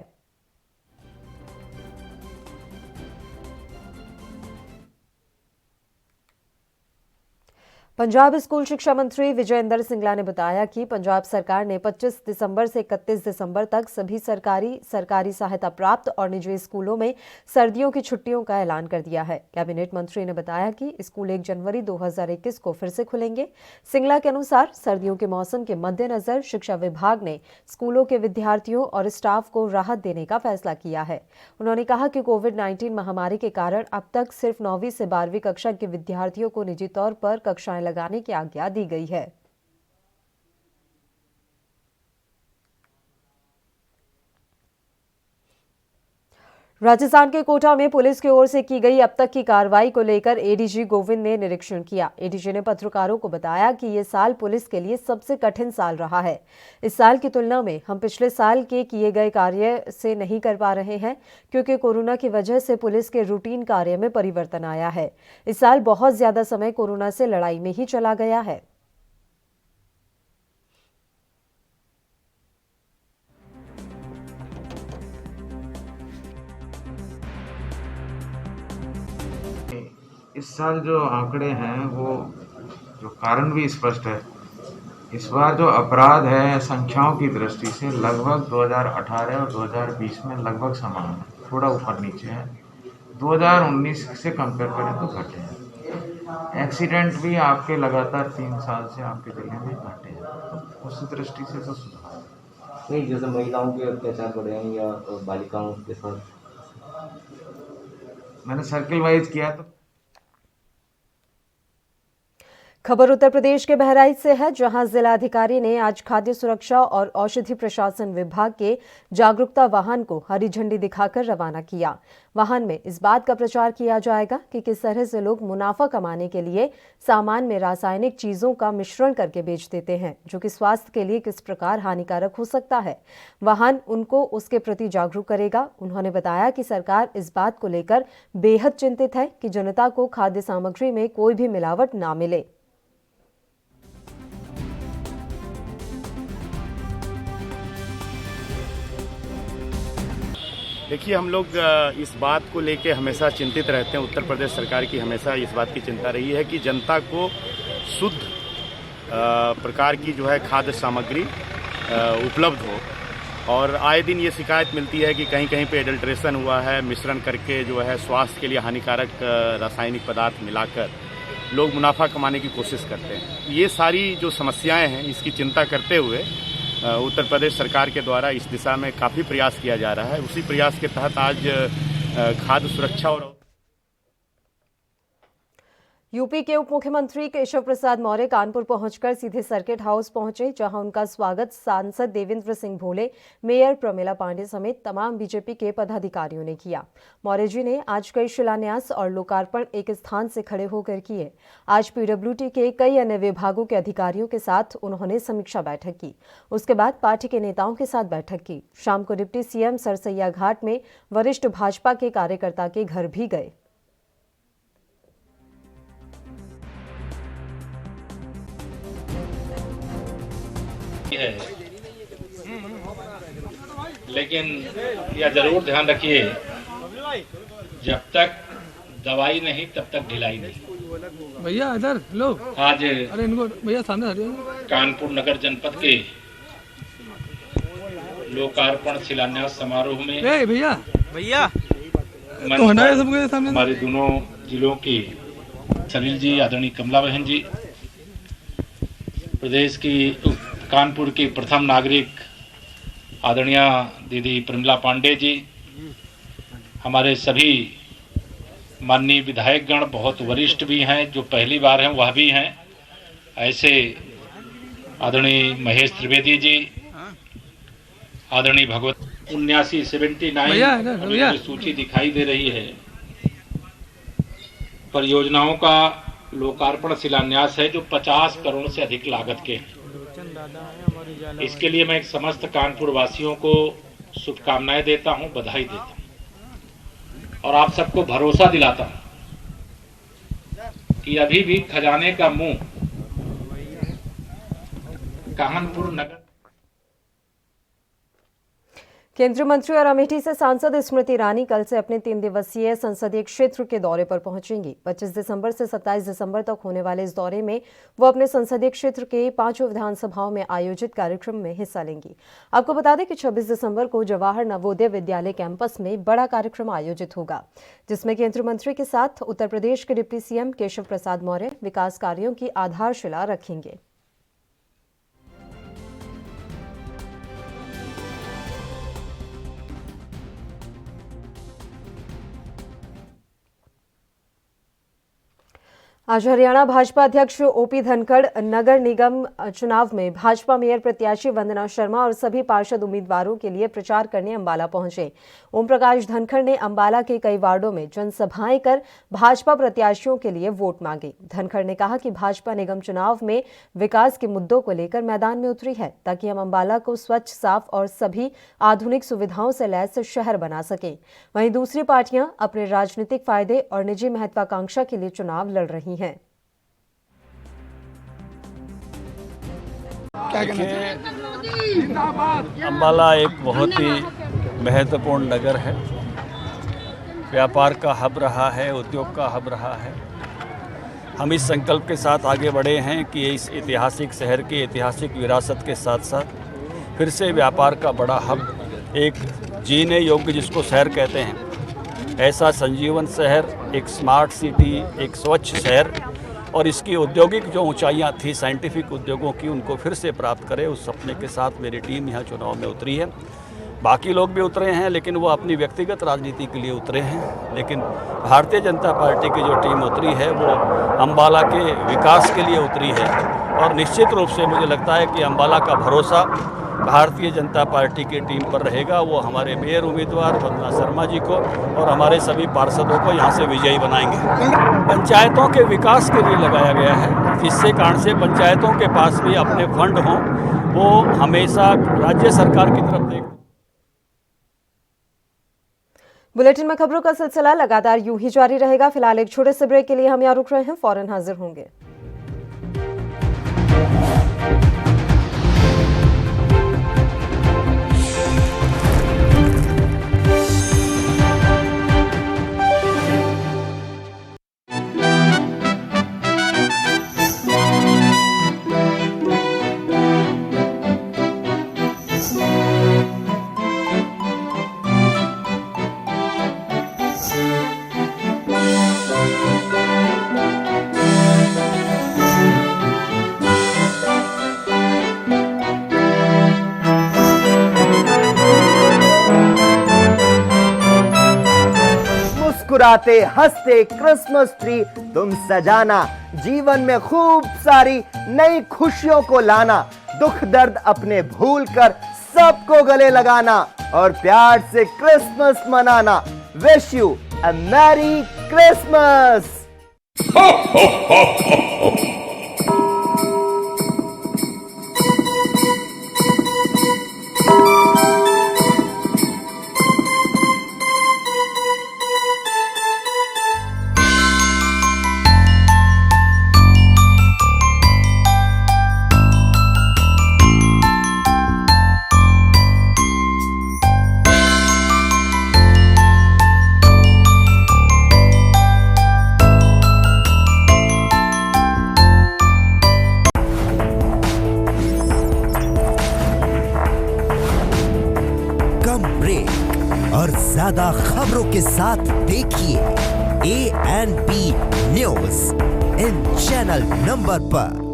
पंजाब स्कूल शिक्षा मंत्री विजय इंदर सिंगला ने बताया कि पंजाब सरकार ने 25 दिसंबर से 31 दिसंबर तक सभी सरकारी सहायता प्राप्त और निजी स्कूलों में सर्दियों की छुट्टियों का ऐलान कर दिया है। कैबिनेट मंत्री ने बताया कि स्कूल 1 जनवरी 2021 को फिर से खुलेंगे। सिंगला के अनुसार सर्दियों के मौसम के मद्देनजर शिक्षा विभाग ने स्कूलों के विद्यार्थियों और स्टाफ को राहत देने का फैसला किया है। उन्होंने कहा कि कोविड-19 महामारी के कारण अब तक सिर्फ 9वीं से 12वीं कक्षा के विद्यार्थियों को निजी तौर पर कक्षाएं लगाने की आज्ञा दी गई है। राजस्थान के कोटा में पुलिस की ओर से की गई अब तक की कार्रवाई को लेकर एडीजी गोविंद ने निरीक्षण किया। एडीजी ने पत्रकारों को बताया कि ये साल पुलिस के लिए सबसे कठिन साल रहा है। इस साल की तुलना में हम पिछले साल के किए गए कार्य से नहीं कर पा रहे हैं क्योंकि कोरोना की वजह से पुलिस के रूटीन कार्य में परिवर्तन आया है। इस साल बहुत ज्यादा समय कोरोना से लड़ाई में ही चला गया है। इस साल जो आंकड़े हैं वो जो कारण भी स्पष्ट है। इस बार जो अपराध है संख्याओं की दृष्टि से लगभग 2018 और 2020 में लगभग समान है, थोड़ा ऊपर नीचे है। 2019 से कंपेयर करें तो घटे हैं। एक्सीडेंट भी आपके लगातार 3 साल से आपके जिले में घटे हैं, तो उस दृष्टि से तो सुधार है। नहीं, जैसे महिलाओं के अत्याचार बढ़े हैं या बालिकाओं के साथ मैंने सर्किल वाइज किया तो। खबर उत्तर प्रदेश के बहराइच से है, जहां जिलाधिकारी ने आज खाद्य सुरक्षा और औषधि प्रशासन विभाग के जागरूकता वाहन को हरी झंडी दिखाकर रवाना किया। वाहन में इस बात का प्रचार किया जाएगा कि किस तरह से लोग मुनाफा कमाने के लिए सामान में रासायनिक चीजों का मिश्रण करके बेच देते हैं, जो कि स्वास्थ्य के लिए किस प्रकार हानिकारक हो सकता है। वाहन उनको उसके प्रति जागरूक करेगा। उन्होंने बताया कि सरकार इस बात को लेकर बेहद चिंतित है कि जनता को खाद्य सामग्री में कोई भी मिलावट ना मिले। देखिए, हम लोग इस बात को लेके हमेशा चिंतित रहते हैं। उत्तर प्रदेश सरकार की हमेशा इस बात की चिंता रही है कि जनता को शुद्ध प्रकार की जो है खाद्य सामग्री उपलब्ध हो। और आए दिन ये शिकायत मिलती है कि कहीं कहीं पे एडल्ट्रेशन हुआ है, मिश्रण करके जो है स्वास्थ्य के लिए हानिकारक रासायनिक पदार्थ मिलाकर लोग मुनाफा कमाने की कोशिश करते हैं। ये सारी जो समस्याएं हैं इसकी चिंता करते हुए उत्तर प्रदेश सरकार के द्वारा इस दिशा में काफ़ी प्रयास किया जा रहा है। उसी प्रयास के तहत आज खाद्य सुरक्षा और यूपी के उप मुख्यमंत्री केशव प्रसाद मौर्य कानपुर पहुंचकर सीधे सर्किट हाउस पहुंचे, जहां उनका स्वागत सांसद देवेंद्र सिंह भोले, मेयर प्रमिला पांडे समेत तमाम बीजेपी के पदाधिकारियों ने किया। मौर्य जी ने आज कई शिलान्यास और लोकार्पण एक स्थान से खड़े होकर किए। आज पीडब्ल्यूडी के कई अन्य विभागों के अधिकारियों के साथ उन्होंने समीक्षा बैठक की। उसके बाद पार्टी के नेताओं के साथ बैठक की। शाम को डिप्टी सीएम सरसैया घाट में वरिष्ठ भाजपा के कार्यकर्ता के घर भी गए। है, लेकिन यह जरूर ध्यान रखिए, जब तक दवाई नहीं तब तक ढिलाई नहीं। भैया इधर लो। आज अरे इनको भैया सामने हटिए। कानपुर नगर जनपद के लोकार्पण शिलान्यास समारोह में भैया हमारे दोनों जिलों की सलील जी, आदरणीय कमला बहन जी, प्रदेश की कानपुर की प्रथम नागरिक आदरणीय दीदी प्रमिला पांडे जी, हमारे सभी माननीय विधायकगण, बहुत वरिष्ठ भी हैं, जो पहली बार हैं वह भी हैं, ऐसे आदरणीय महेश त्रिवेदी जी, आदरणीय भगवत 79 सूची दिखाई दे रही है। परियोजनाओं का लोकार्पण शिलान्यास है जो 50 करोड़ से अधिक लागत के हैं। इसके लिए मैं एक समस्त कानपुर वासियों को शुभकामनाएं देता हूं, बधाई देता हूं और आप सबको भरोसा दिलाता हूं कि अभी भी खजाने का मुंह कानपुर नगर। केंद्रीय मंत्री और अमेठी से सांसद स्मृति ईरानी कल से अपने 3 दिवसीय संसदीय क्षेत्र के दौरे पर पहुंचेंगी। 25 दिसंबर से 27 दिसंबर तक होने वाले इस दौरे में वो अपने संसदीय क्षेत्र के 5 विधानसभाओं में आयोजित कार्यक्रम में हिस्सा लेंगी। आपको बता दें कि 26 दिसंबर को जवाहर नवोदय विद्यालय कैंपस में बड़ा कार्यक्रम आयोजित होगा, जिसमें केंद्रीय मंत्री के साथ उत्तर प्रदेश के डिप्टी सीएम केशव प्रसाद मौर्य विकास कार्यों की आधारशिला रखेंगे। आज हरियाणा भाजपा अध्यक्ष ओपी धनखड़ नगर निगम चुनाव में भाजपा मेयर प्रत्याशी वंदना शर्मा और सभी पार्षद उम्मीदवारों के लिए प्रचार करने अंबाला पहुंचे। ओम प्रकाश धनखड़ ने अंबाला के कई वार्डों में जनसभाएं कर भाजपा प्रत्याशियों के लिए वोट मांगे। धनखड़ ने कहा कि भाजपा निगम चुनाव में विकास के मुद्दों को लेकर मैदान में उतरी है, ताकि हम अंबाला को स्वच्छ, साफ और सभी आधुनिक सुविधाओं से लैस शहर बना सकें। वहीं दूसरी पार्टियां अपने राजनीतिक फायदे और निजी महत्वाकांक्षा के लिए चुनाव लड़ रही हैं। अंबाला एक बहुत ही महत्वपूर्ण नगर है, व्यापार का हब रहा है, उद्योग का हब रहा है। हम इस संकल्प के साथ आगे बढ़े हैं कि इस ऐतिहासिक शहर की ऐतिहासिक विरासत के साथ साथ फिर से व्यापार का बड़ा हब, एक जीने योग्य जिसको शहर कहते हैं, ऐसा संजीवन शहर, एक स्मार्ट सिटी, एक स्वच्छ शहर और इसकी औद्योगिक जो ऊंचाइयां थी साइंटिफिक उद्योगों की, उनको फिर से प्राप्त करे। उस सपने के साथ मेरी टीम यहाँ चुनाव में उतरी है। बाकी लोग भी उतरे हैं, लेकिन वो अपनी व्यक्तिगत राजनीति के लिए उतरे हैं। लेकिन भारतीय जनता पार्टी की जो टीम उतरी है वो अंबाला के विकास के लिए उतरी है और निश्चित रूप से मुझे लगता है कि अंबाला का भरोसा भारतीय जनता पार्टी की टीम पर रहेगा। वो हमारे मेयर उम्मीदवार वंदना शर्मा जी को और हमारे सभी पार्षदों को यहाँ से विजयी बनाएंगे। पंचायतों के विकास के लिए लगाया गया है, जिससे कारण से पंचायतों के पास भी अपने फंड हों, वो हमेशा राज्य सरकार की तरफ देखें। बुलेटिन में खबरों का सिलसिला लगातार यूं ही जारी रहेगा। फिलहाल एक छोटे से ब्रेक के लिए हम यहाँ रुक रहे हैं, फौरन हाजिर होंगे। मुस्कुराते हंसते क्रिसमस ट्री तुम सजाना, जीवन में खूब सारी नई खुशियों को लाना, दुख दर्द अपने भूल कर सबको गले लगाना और प्यार से क्रिसमस मनाना। Wish you a merry Christmas. और ज्यादा खबरों के साथ देखिए ANP news in channel number पर।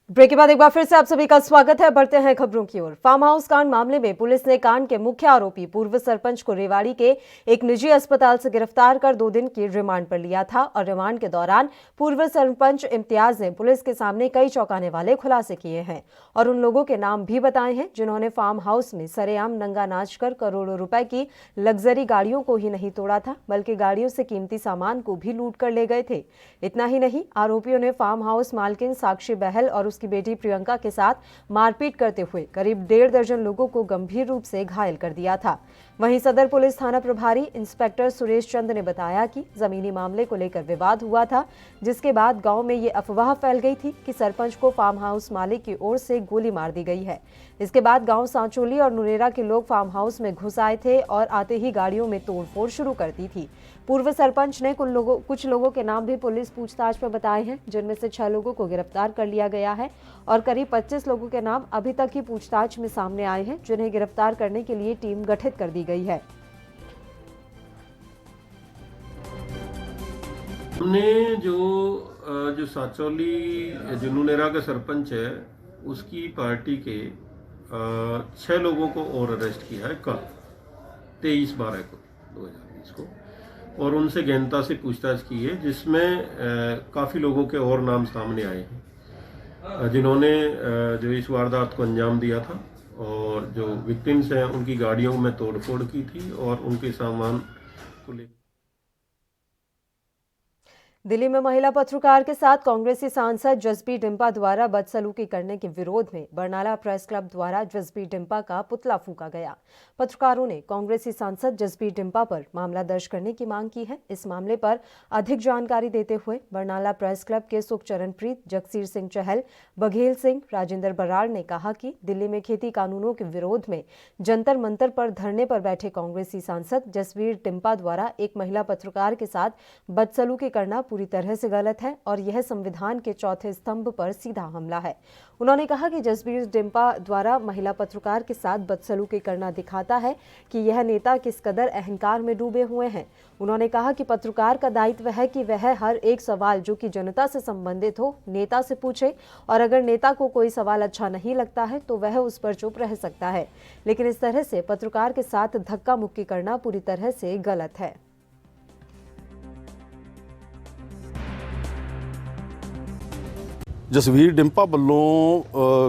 ब्रेक के बाद एक बार फिर से आप सभी का स्वागत है। बढ़ते हैं खबरों की ओर। फार्म हाउस कांड मामले में पुलिस ने कांड के मुख्य आरोपी पूर्व सरपंच को रेवाड़ी के एक निजी अस्पताल से गिरफ्तार कर 2 दिन की रिमांड पर लिया था और रिमांड के दौरान पूर्व सरपंच इम्तियाज ने पुलिस के सामने कई चौंकाने वाले खुलासे किए हैं और उन लोगों के नाम भी बताए हैं जिन्होंने फार्म हाउस में सरेआम नंगा नाच कर करोड़ों रुपए की लग्जरी गाड़ियों को ही नहीं तोड़ा था बल्कि गाड़ियों से कीमती सामान को भी लूट कर ले गए थे। इतना ही नहीं, आरोपियों ने फार्म हाउस मालकिन साक्षी बहल और उसकी बेटी प्रियंका के साथ मारपीट करते हुए करीब 1.5 दर्जन लोगों को गंभीर रूप से घायल कर दिया था। वहीं सदर पुलिस थाना प्रभारी इंस्पेक्टर सुरेश चंद ने बताया कि जमीनी मामले को लेकर विवाद हुआ था, जिसके बाद गांव में ये अफवाह फैल गई थी कि सरपंच को फार्म हाउस मालिक की ओर से गोली मार दी गई है। इसके बाद गांव सांचोली और नुरेरा के लोग फार्म हाउस में घुस आए थे और आते ही गाड़ियों में तोड़फोड़ शुरू कर दी थी। पूर्व सरपंच ने कुछ लोगों के नाम भी पुलिस पूछताछ में बताए हैं, जिनमें से 6 लोगों को गिरफ्तार कर लिया गया है और करीब 25 लोगों के नाम अभी तक ही पूछताछ में सामने आए हैं, जिन्हें गिरफ्तार करने के लिए टीम गठित कर दी गई है। हमने जो सांचौली जुनूनेरा का सरपंच है उसकी पार्टी के 6 लोगों को और अरेस्ट किया है कल 23/12 को 2020 को और उनसे गहनता से पूछताछ की है, जिसमें काफ़ी लोगों के और नाम सामने आए हैं जिन्होंने जो इस वारदात को अंजाम दिया था और जो विक्टिम्स हैं उनकी गाड़ियों में तोड़फोड़ की थी और उनके सामान को लेकर। दिल्ली में महिला पत्रकार के साथ कांग्रेसी सांसद जसबीर डिम्पा द्वारा बदसलूकी करने के विरोध में बरनाला प्रेस क्लब द्वारा जसबीर डिम्पा का पुतला फूंका गया। पत्रकारों ने कांग्रेसी सांसद जसबीर डिम्पा पर मामला दर्ज करने की मांग की है। इस मामले पर अधिक जानकारी देते हुए बरनाला प्रेस क्लब के सुखचरणप्रीत, जगसीर सिंह चहल, बघेल सिंह, राजेंद्र बराड़ ने कहा कि दिल्ली में खेती कानूनों के विरोध में जंतर मंतर पर धरने पर बैठे कांग्रेसी सांसद जसबीर डिम्पा द्वारा एक महिला पत्रकार के साथ बदसलूकी करना पूरी तरह से गलत है और यह संविधान के चौथे स्तंभ पर सीधा हमला है। उन्होंने कहा कि जसबीर डिम्पा द्वारा महिला पत्रकार के साथ बदसलूकी करना दिखाता है कि यह नेता किस कदर अहंकार में डूबे हुए हैं। उन्होंने कहा कि पत्रकार का दायित्व है कि वह हर एक सवाल जो कि जनता से संबंधित हो नेता से पूछे और अगर नेता को कोई सवाल अच्छा नहीं लगता है तो वह उस पर चुप रह सकता है, लेकिन इस तरह से पत्रकार के साथ धक्का मुक्की करना पूरी तरह से गलत है। ਜਸਵੀਰ ਡਿੰਪਾ ਵੱਲੋਂ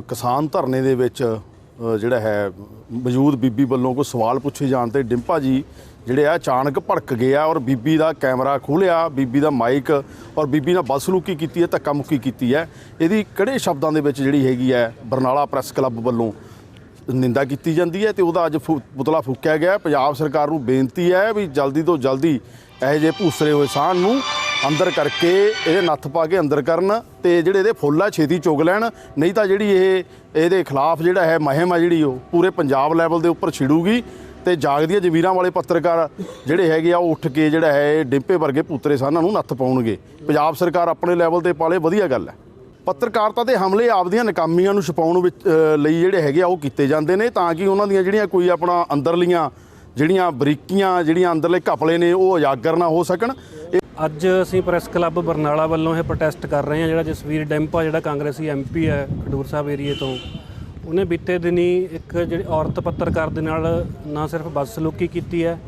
ਕਿਸਾਨ ਧਰਨੇ ਦੇ ਵਿੱਚ ਜਿਹੜਾ ਹੈ ਮੌਜੂਦ ਬੀਬੀ ਵੱਲੋਂ ਕੋਈ ਸਵਾਲ ਪੁੱਛੇ ਜਾਣ ਤੇ ਡਿੰਪਾ ਜੀ ਜਿਹੜੇ ਆ ਅਚਾਨਕ ਭੜਕ ਗਏ ਆ ਔਰ ਬੀਬੀ ਦਾ ਕੈਮਰਾ ਖੋਲ੍ਹਿਆ, ਬੀਬੀ ਦਾ ਮਾਈਕ ਔਰ ਬੀਬੀ ਨਾਲ ਬਦਸਲੂਕੀ ਕੀਤੀ ਹੈ, ਧੱਕਾ ਮੁੱਕੀ ਕੀਤੀ ਹੈ। ਇਹਦੀ ਕਿਹੜੇ ਸ਼ਬਦਾਂ ਦੇ ਵਿੱਚ ਜਿਹੜੀ ਹੈਗੀ ਹੈ ਬਰਨਾਲਾ ਪ੍ਰੈਸ ਕਲੱਬ ਵੱਲੋਂ ਨਿੰਦਾ ਕੀਤੀ ਜਾਂਦੀ ਹੈ ਤੇ ਉਹਦਾ ਅੱਜ ਪੁਤਲਾ ਫੂਕਿਆ ਗਿਆ। ਪੰਜਾਬ ਸਰਕਾਰ ਨੂੰ ਬੇਨਤੀ ਹੈ ਵੀ ਜਲਦੀ ਤੋਂ ਜਲਦੀ ਇਹੋ ਜਿਹੇ ਭੂਸਰੇ ਹੋਏ ਸਾਹ ਨੂੰ ਅੰਦਰ ਕਰਕੇ ਇਹਦੇ ਨੱਥ ਪਾ ਕੇ ਅੰਦਰ ਕਰਨ ਤੇ ਜਿਹੜੇ ਇਹਦੇ ਫੁੱਲ ਆ ਛੇਤੀ ਚੁਗ ਲੈਣ, ਨਹੀਂ ਤਾਂ ਜਿਹੜੀ ਇਹਦੇ ਖਿਲਾਫ ਜਿਹੜਾ ਹੈ ਮੁਹਿੰਮ ਆ ਜਿਹੜੀ ਉਹ ਪੂਰੇ ਪੰਜਾਬ ਲੈਵਲ ਦੇ ਉੱਪਰ ਛਿੜੂਗੀ ਤੇ ਜਾਗਦੀਆਂ ਜ਼ਮੀਰਾਂ ਵਾਲੇ ਪੱਤਰਕਾਰ ਜਿਹੜੇ ਹੈਗੇ ਆ ਉਹ ਉੱਠ ਕੇ ਜਿਹੜਾ ਹੈ ਡਿੰਪੇ ਵਰਗੇ ਪੁੱਤਰੇ ਸਾਨਾਂ ਨੂੰ ਨੱਥ ਪਾਉਣਗੇ। ਪੰਜਾਬ ਸਰਕਾਰ ਆਪਣੇ ਲੈਵਲ ਤੇ ਪਾਲੇ, ਵਧੀਆ ਗੱਲ ਹੈ। ਪੱਤਰਕਾਰਤਾ ਦੇ ਹਮਲੇ ਆਪਦੀਆਂ ਨਾਕਾਮੀਆਂ ਨੂੰ ਛੁਪਾਉਣ ਵਿੱਚ ਲਈ ਜਿਹੜੇ ਹੈਗੇ ਆ ਉਹ ਕੀਤੇ ਜਾਂਦੇ ਨੇ, ਤਾਂ ਕਿ ਉਹਨਾਂ ਦੀਆਂ ਜਿਹੜੀਆਂ ਕੋਈ ਆਪਣਾ ਅੰਦਰਲੀਆਂ ਜਿਹੜੀਆਂ ਬਰੀਕੀਆਂ ਜਿਹੜੀਆਂ ਅੰਦਰਲੇ ਘਪਲੇ ਨੇ ਉਹ ਉਜਾਗਰ ਨਾ ਹੋ ਸਕਣ। ਅੱਜ ਅਸੀਂ ਪ੍ਰੈਸ ਕਲੱਬ ਬਰਨਾਲਾ ਵੱਲੋਂ ਇਹ ਪ੍ਰੋਟੈਸਟ ਕਰ ਰਹੇ ਹਾਂ। ਜਿਹੜਾ ਜਸਵੀਰ ਡਿੰਪਾ ਜਿਹੜਾ ਕਾਂਗਰਸੀ MP ਹੈ ਖਡੂਰ ਸਾਹਿਬ ਏਰੀਏ ਤੋਂ, ਉਹਨੇ ਬੀਤੇ ਦਿਨੀ ਇੱਕ ਜਿਹੜੀ ਔਰਤ ਪੱਤਰਕਾਰ ਦੇ ਨਾਲ ਨਾ ਸਿਰਫ ਬਦਸਲੂਕੀ ਕੀਤੀ ਹੈ,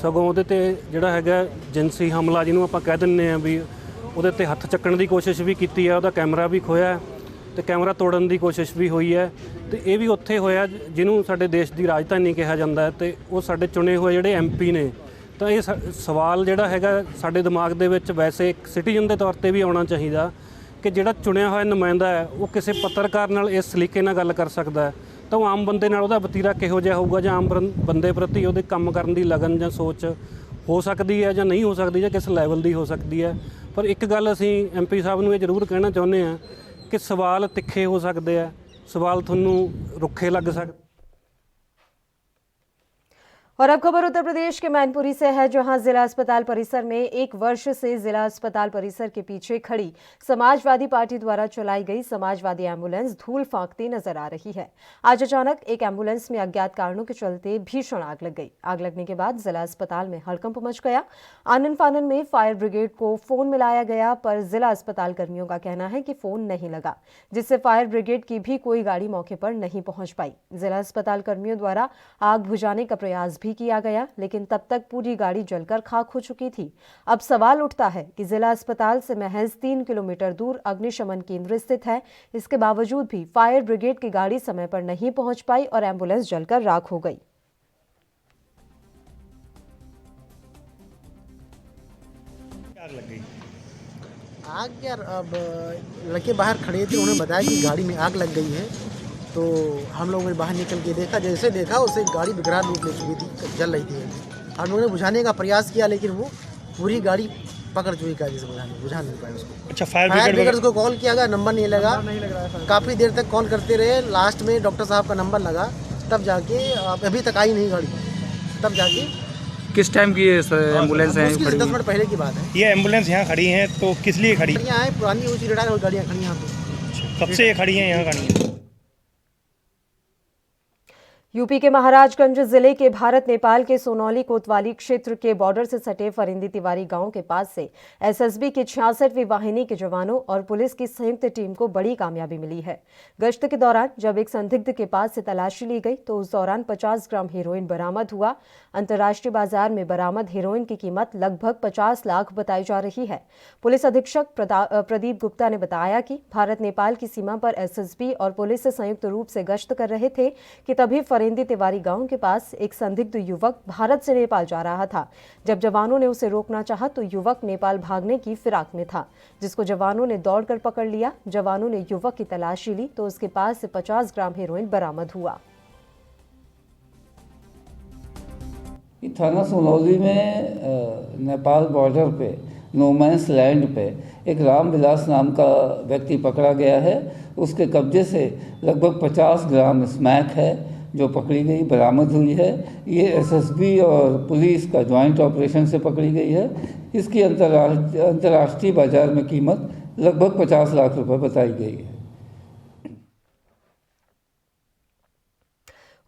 ਸਗੋਂ ਉਹਦੇ ਤੇ ਜਿਹੜਾ ਹੈਗਾ ਜਿਨਸੀ ਹਮਲਾ ਜਿਹਨੂੰ ਆਪਾਂ ਕਹਿ ਦਿੰਦੇ ਹਾਂ ਵੀ ਉਹਦੇ ਤੇ ਹੱਥ ਚੱਕਣ ਦੀ ਕੋਸ਼ਿਸ਼ ਵੀ ਕੀਤੀ ਹੈ। ਉਹਦਾ ਕੈਮਰਾ ਵੀ ਖੋਇਆ ਤੇ ਕੈਮਰਾ ਤੋੜਨ ਦੀ ਕੋਸ਼ਿਸ਼ ਵੀ ਹੋਈ ਹੈ। ਤੇ ਇਹ ਵੀ ਉੱਥੇ ਹੋਇਆ ਜਿਹਨੂੰ ਸਾਡੇ ਦੇਸ਼ ਦੀ ਰਾਜਧਾਨੀ ਕਿਹਾ ਜਾਂਦਾ ਹੈ, ਤੇ ਉਹ ਸਾਡੇ ਚੁਣੇ ਹੋਏ ਜਿਹੜੇ MP ਨੇ। ਤਾਂ ਇਹ ਸਵਾਲ ਜਿਹੜਾ ਹੈਗਾ ਸਾਡੇ ਦਿਮਾਗ ਦੇ ਵਿੱਚ ਵੈਸੇ ਇੱਕ ਸਿਟੀਜ਼ਨ ਦੇ ਤੌਰ ਤੇ ਵੀ ਆਉਣਾ ਚਾਹੀਦਾ ਕਿ ਜਿਹੜਾ ਚੁਣਿਆ ਹੋਇਆ ਨੁਮਾਇੰਦਾ ਹੈ ਉਹ ਕਿਸੇ ਪੱਤਰਕਾਰ ਨਾਲ ਇਸ ਸਲੀਕੇ ਨਾਲ ਗੱਲ ਕਰ ਸਕਦਾ ਹੈ, ਤਾਂ ਉਹ ਆਮ ਬੰਦੇ ਨਾਲ ਉਹਦਾ ਵਤੀਰਾ ਕਿਹੋ ਜਿਹਾ ਹੋਊਗਾ, ਜਾਂ ਆਮ ਬੰਦੇ ਪ੍ਰਤੀ ਉਹਦੇ ਕੰਮ ਕਰਨ ਦੀ ਲਗਨ ਜਾਂ ਸੋਚ ਹੋ ਸਕਦੀ ਹੈ ਜਾਂ ਨਹੀਂ ਹੋ ਸਕਦੀ, ਜਾਂ ਕਿਸ ਲੈਵਲ ਦੀ ਹੋ ਸਕਦੀ ਹੈ। ਪਰ ਇੱਕ ਗੱਲ ਅਸੀਂ MP ਸਾਹਿਬ ਨੂੰ ਇਹ ਜ਼ਰੂਰ ਕਹਿਣਾ ਚਾਹੁੰਦੇ ਹਾਂ कि सवाल तिखे हो सकते हैं, सवाल थोनू रुखे लग सकते। और अब खबर उत्तर प्रदेश के मैनपुरी से है, जहां जिला अस्पताल परिसर में 1 वर्ष से जिला अस्पताल परिसर के पीछे खड़ी समाजवादी पार्टी द्वारा चलाई गई समाजवादी एम्बुलेंस धूल फांकती नजर आ रही है। आज अचानक एक एम्बुलेंस में अज्ञात कारणों के चलते भीषण आग लग गई। आग लगने के बाद जिला अस्पताल में हड़कंप मच गया। आनन फानन में फायर ब्रिगेड को फोन मिलाया गया, पर जिला अस्पताल कर्मियों का कहना है कि फोन नहीं लगा, जिससे फायर ब्रिगेड की भी कोई गाड़ी मौके पर नहीं पहुंच पाई। जिला अस्पताल कर्मियों द्वारा आग बुझाने का प्रयास भी किया गया, लेकिन तब तक पूरी गाड़ी जलकर खाक हो चुकी थी। अब सवाल उठता है कि जिला अस्पताल से महज 3 किलोमीटर दूर अग्निशमन केंद्र स्थित है, इसके बावजूद भी फायर ब्रिगेड की गाड़ी समय पर नहीं पहुंच पाई और एम्बुलेंस जलकर राख हो गई। आग यार, अब लड़के बाहर खड़े थे, उन्होंने बताया कि गाड़ी में आग लग गई है, तो हम लोगों ने बाहर निकल के देखा। जैसे देखा उससे गाड़ी विकराल रूप ले चुकी थी, जल रही थी। हम लोगों ने बुझाने का प्रयास किया, लेकिन वो पूरी गाड़ी पकड़ चुकी गाड़ी से बुझा नहीं पाए उसको। अच्छा, फायर ब्रिगेड को कॉल किया गया, नंबर नहीं लगा। काफ़ी देर तक कॉल करते रहे, लास्ट में डॉक्टर साहब का नंबर लगा, तब जाके अभी तक आई नहीं गाड़ी, तब जाके। किस टाइम की एम्बुलेंस है? 10 मिनट पहले की बात है। ये एम्बुलेंस यहाँ खड़ी है तो किस लिए खड़ी? गाड़ियाँ हैं पुरानी, ऊँची रिटायर और गाड़ियाँ खड़ी यहाँ पे। कब से ये खड़ी हैं यहाँ गाड़ियाँ? यूपी के महाराजगंज जिले के भारत नेपाल के सोनौली कोतवाली क्षेत्र के बॉर्डर से सटे फरिंदी तिवारी गांव के पास से एसएसबी की 66वीं वाहिनी के जवानों और पुलिस की संयुक्त टीम को बड़ी कामयाबी मिली है। गश्त के दौरान जब एक संदिग्ध के पास से तलाशी ली गई तो उस दौरान 50 ग्राम हेरोइन बरामद हुआ। अंतर्राष्ट्रीय बाजार में बरामद हेरोइन की कीमत लगभग 50 लाख बताई जा रही है। पुलिस अधीक्षक प्रदीप गुप्ता ने बताया कि भारत नेपाल की सीमा पर एसएसबी और पुलिस से संयुक्त रूप से गश्त कर रहे थे कि तभी फरिंदी तिवारी गांव के पास एक संदिग्ध युवक भारत से नेपाल जा रहा था। जब जवानों ने उसे रोकना चाहा तो युवक नेपाल भागने की फिराक में था, जिसको जवानों ने दौड़कर पकड़ लिया। जवानों ने युवक की तलाशी ली तो उसके पास से 50 ग्राम हेरोइन बरामद हुआ। थाना सोनौली में नेपाल बॉर्डर पे नोमैंस लैंड पे एक रामविलास नाम का व्यक्ति पकड़ा गया है। उसके कब्जे से लगभग 50 ग्राम स्मैक है जो पकड़ी गई, बरामद हुई है। ये एसएसबी और पुलिस का ज्वाइंट ऑपरेशन से पकड़ी गई है। इसकी अंतर्राष्ट्रीय बाजार में कीमत लगभग 50 लाख रुपए बताई गई है।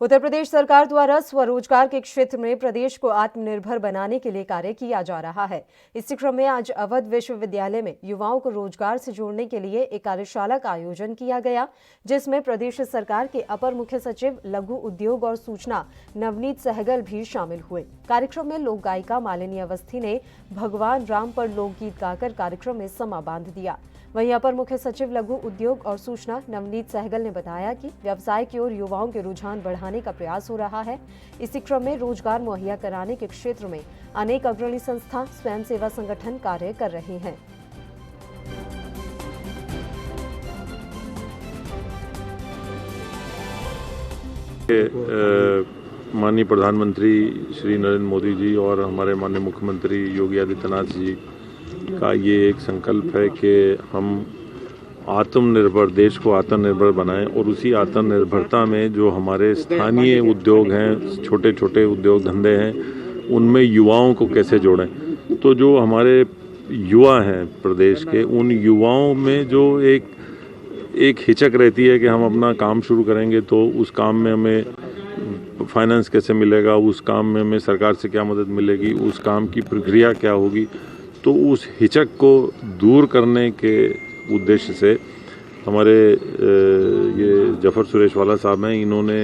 उत्तर प्रदेश सरकार द्वारा स्वरोजगार के क्षेत्र में प्रदेश को आत्मनिर्भर बनाने के लिए कार्य किया जा रहा है। इसी क्रम में आज अवध विश्वविद्यालय में युवाओं को रोजगार से जोड़ने के लिए एक कार्यशाला का आयोजन किया गया, जिसमें प्रदेश सरकार के अपर मुख्य सचिव लघु उद्योग और सूचना नवनीत सहगल भी शामिल हुए। कार्यक्रम में लोक गायिका मालिनी अवस्थी ने भगवान राम पर लोकगीत गाकर कार्यक्रम में समा बांध दिया। वहीं अपर मुख्य सचिव लघु उद्योग और सूचना नवनीत सहगल ने बताया कि व्यवसाय की ओर युवाओं के रुझान बढ़ाने का प्रयास हो रहा है। इसी क्रम में रोजगार मुहैया कराने के क्षेत्र में अनेक अग्रणी संस्था, स्वयंसेवा संगठन कार्य कर रहे हैं। माननीय प्रधानमंत्री श्री नरेंद्र मोदी जी और हमारे माननीय मुख्यमंत्री योगी आदित्यनाथ जी का ये एक संकल्प है कि हम आत्मनिर्भर देश को आत्मनिर्भर बनाएं और उसी आत्मनिर्भरता में जो हमारे स्थानीय उद्योग हैं, छोटे छोटे उद्योग धंधे हैं, उनमें युवाओं को कैसे जोड़ें। तो जो हमारे युवा हैं प्रदेश के, उन युवाओं में जो एक हिचक रहती है कि हम अपना काम शुरू करेंगे तो उस काम में हमें फाइनेंस कैसे मिलेगा, उस काम में हमें सरकार से क्या मदद मिलेगी, उस काम की प्रक्रिया क्या होगी, तो उस हिचक को दूर करने के उद्देश्य से हमारे ये जफर सुरेशवाला साहब हैं, इन्होंने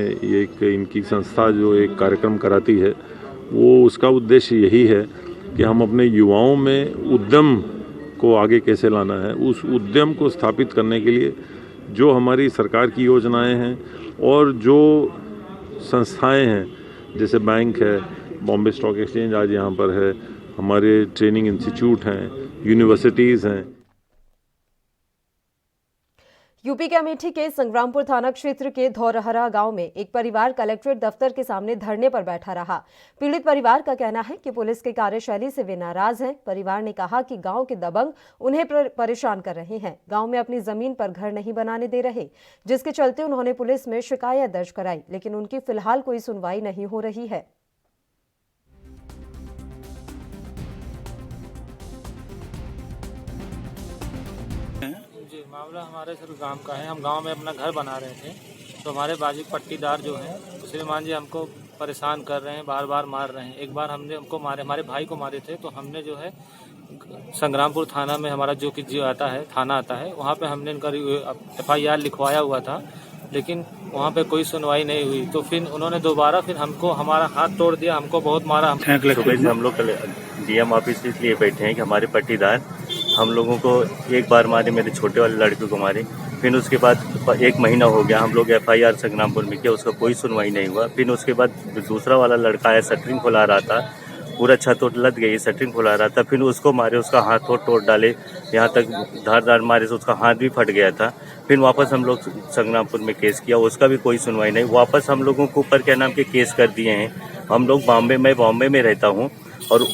इनकी संस्था जो एक कार्यक्रम कराती है, वो उसका उद्देश्य यही है कि हम अपने युवाओं में उद्यम को आगे कैसे लाना है। उस उद्यम को स्थापित करने के लिए जो हमारी सरकार की योजनाएं हैं और जो संस्थाएं हैं, जैसे बैंक है, बॉम्बे स्टॉक एक्सचेंज आज यहाँ पर है, हमारे ट्रेनिंग इंस्टीट्यूट हैं, यूनिवर्सिटीज़ हैं। यूपी के अमेठी के संग्रामपुर थाना क्षेत्र के धौरहरा गांव में एक परिवार कलेक्ट्रेट दफ्तर के सामने धरने पर बैठा रहा। पीड़ित परिवार का कहना है कि पुलिस की कार्यशैली से वे नाराज हैं। परिवार ने कहा कि गांव के दबंग उन्हें परेशान कर रहे हैं, गांव में अपनी जमीन पर घर नहीं बनाने दे रहे, जिसके चलते उन्होंने पुलिस में शिकायत दर्ज कराई, लेकिन उनकी फिलहाल कोई सुनवाई नहीं हो रही है। मामला हमारे सिर्फ गांव का है। हम गांव में अपना घर बना रहे थे तो हमारे बाजू पट्टीदार जो हैं श्रीमान जी हमको परेशान कर रहे हैं, बार बार मार रहे हैं। एक बार हमने हमको मारे, हमारे भाई को मारे थे, तो हमने जो है संग्रामपुर थाना में हमारा जो कि आता है थाना आता है, वहाँ पे हमने इनका FIR लिखवाया हुआ था, लेकिन वहाँ पे कोई सुनवाई नहीं हुई। तो फिर उन्होंने दोबारा फिर हमको हमारा हाथ तोड़ दिया, हमको बहुत मारा। सुबह से हम लोग DM ऑफिस इसलिए बैठे हैं कि हमारे पट्टीदार हम लोगों को एक बार मारे, मेरे छोटे वाले लड़के को मारे। फिर उसके बाद 1 महीना हो गया, हम लोग FIR संग्रामपुर में किया, उसका कोई सुनवाई नहीं हुआ। फिर उसके बाद दूसरा वाला लड़का आया, शटरिंग खुला रहा था, पूरा छत लद गई, शटरिंग खुला रहा था, फिर उसको मारे, उसका हाथ तोड़ डाले, यहाँ तक धार मारे से उसका हाथ भी फट गया था। फिर वापस हम लोग संग्रामपुर में केस किया, उसका भी कोई सुनवाई नहीं। वापस हम लोगों के ऊपर क्या नाम के केस कर दिए हैं। हम लोग बॉम्बे में रहता हूँ और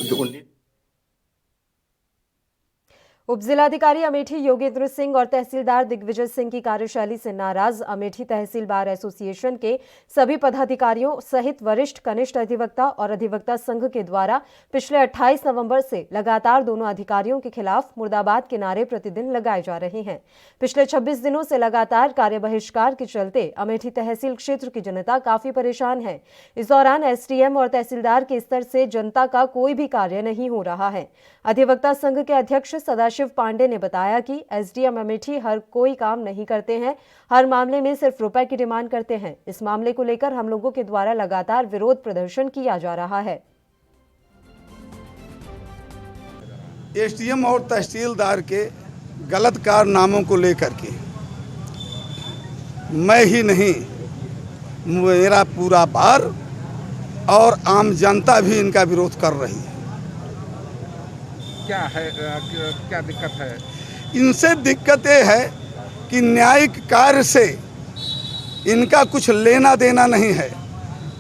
उप जिलाधिकारी अमेठी योगेंद्र सिंह और तहसीलदार दिग्विजय सिंह की कार्यशैली से नाराज अमेठी तहसील बार एसोसिएशन के सभी पदाधिकारियों सहित वरिष्ठ कनिष्ठ अधिवक्ता और अधिवक्ता संघ के द्वारा पिछले 28 नवंबर से लगातार दोनों अधिकारियों के खिलाफ मुर्दाबाद के नारे प्रतिदिन लगाए जा रहे हैं। पिछले 26 दिनों से लगातार कार्य बहिष्कार के चलते अमेठी तहसील क्षेत्र की जनता काफी परेशान है। इस दौरान SDM और तहसीलदार के स्तर से जनता का कोई भी कार्य नहीं हो रहा है। अधिवक्ता संघ के अध्यक्ष सदाशिव पांडे ने बताया कि SDM अमेठी हर कोई काम नहीं करते हैं, हर मामले में सिर्फ रुपए की डिमांड करते हैं। इस मामले को लेकर हम लोगों के द्वारा लगातार विरोध प्रदर्शन किया जा रहा है। SDM और तहसीलदार के गलत कारनामों को लेकर के मैं ही नहीं, मेरा पूरा बार और आम जनता भी इनका विरोध कर रही है। क्या है, क्या दिक्कत है? इनसे दिक्कत ये है कि न्यायिक कार्य से इनका कुछ लेना देना नहीं है,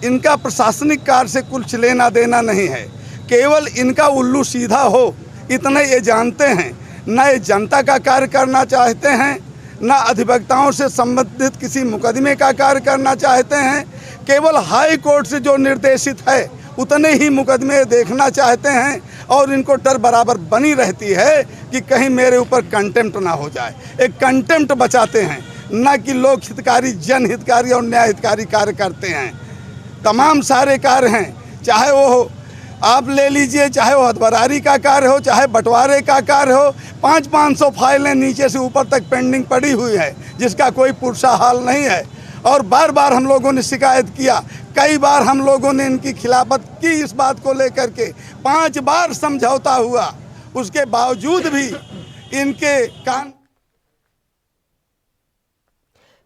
इनका प्रशासनिक कार्य से कुछ लेना देना नहीं है। केवल इनका उल्लू सीधा हो इतने ये जानते हैं, न ये जनता का कार्य करना चाहते हैं, न अधिवक्ताओं से संबंधित किसी मुकदमे का कार्य करना चाहते हैं। केवल हाई कोर्ट से जो निर्देशित है उतने ही मुकदमे देखना चाहते हैं और इनको डर बराबर बनी रहती है कि कहीं मेरे ऊपर कंटेम्प्ट ना हो जाए। एक कंटेम्प्ट बचाते हैं, न कि लोक हितकारी, जनहितकारी और न्याय हितकारी कार्य करते हैं। तमाम सारे कार्य हैं, चाहे वो आप ले लीजिए, चाहे वो हदबरारी का कार्य हो, चाहे बंटवारे का कार्य हो, 500-500 फाइलें नीचे से ऊपर तक पेंडिंग पड़ी हुई है, जिसका कोई पुरसा हाल नहीं है। और बार बार हम लोगों ने शिकायत किया, कई बार हम लोगों ने इनकी खिलाफत की इस बात को लेकर के, 5 बार समझौता हुआ, उसके बावजूद भी इनके कान।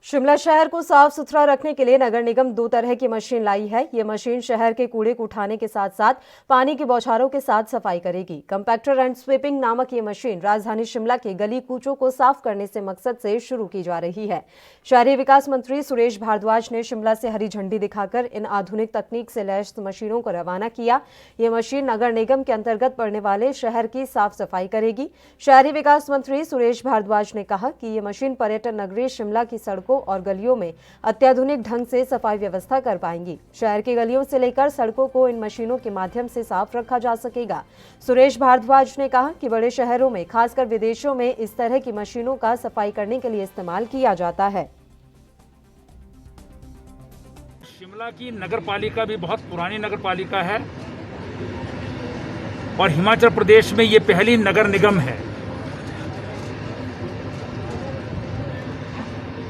शिमला शहर को साफ सुथरा रखने के लिए नगर निगम 2 तरह की मशीन लाई है। ये मशीन शहर के कूड़े को उठाने के साथ साथ पानी की बौछारों के साथ सफाई करेगी। कंपैक्टर एंड स्वीपिंग नामक ये मशीन राजधानी शिमला के गली कूचों को साफ करने से मकसद से शुरू की जा रही है। शहरी विकास मंत्री सुरेश भारद्वाज ने शिमला से हरी झंडी दिखाकर इन आधुनिक तकनीक से लैस मशीनों को रवाना किया। ये मशीन नगर निगम के अंतर्गत पड़ने वाले शहर की साफ सफाई करेगी। शहरी विकास मंत्री सुरेश भारद्वाज ने कहा कि ये मशीन पर्यटन नगरी शिमला की सड़कों और गलियों में अत्याधुनिक ढंग से सफाई व्यवस्था कर पाएंगी। शहर की गलियों से लेकर सड़कों को इन मशीनों के माध्यम से साफ रखा जा सकेगा। सुरेश भारद्वाज ने कहा कि बड़े शहरों में खासकर विदेशों में इस तरह की मशीनों का सफाई करने के लिए इस्तेमाल किया जाता है। शिमला की नगर पालिका भी बहुत पुरानी नगर पालिका है और हिमाचल प्रदेश में ये पहली नगर निगम है।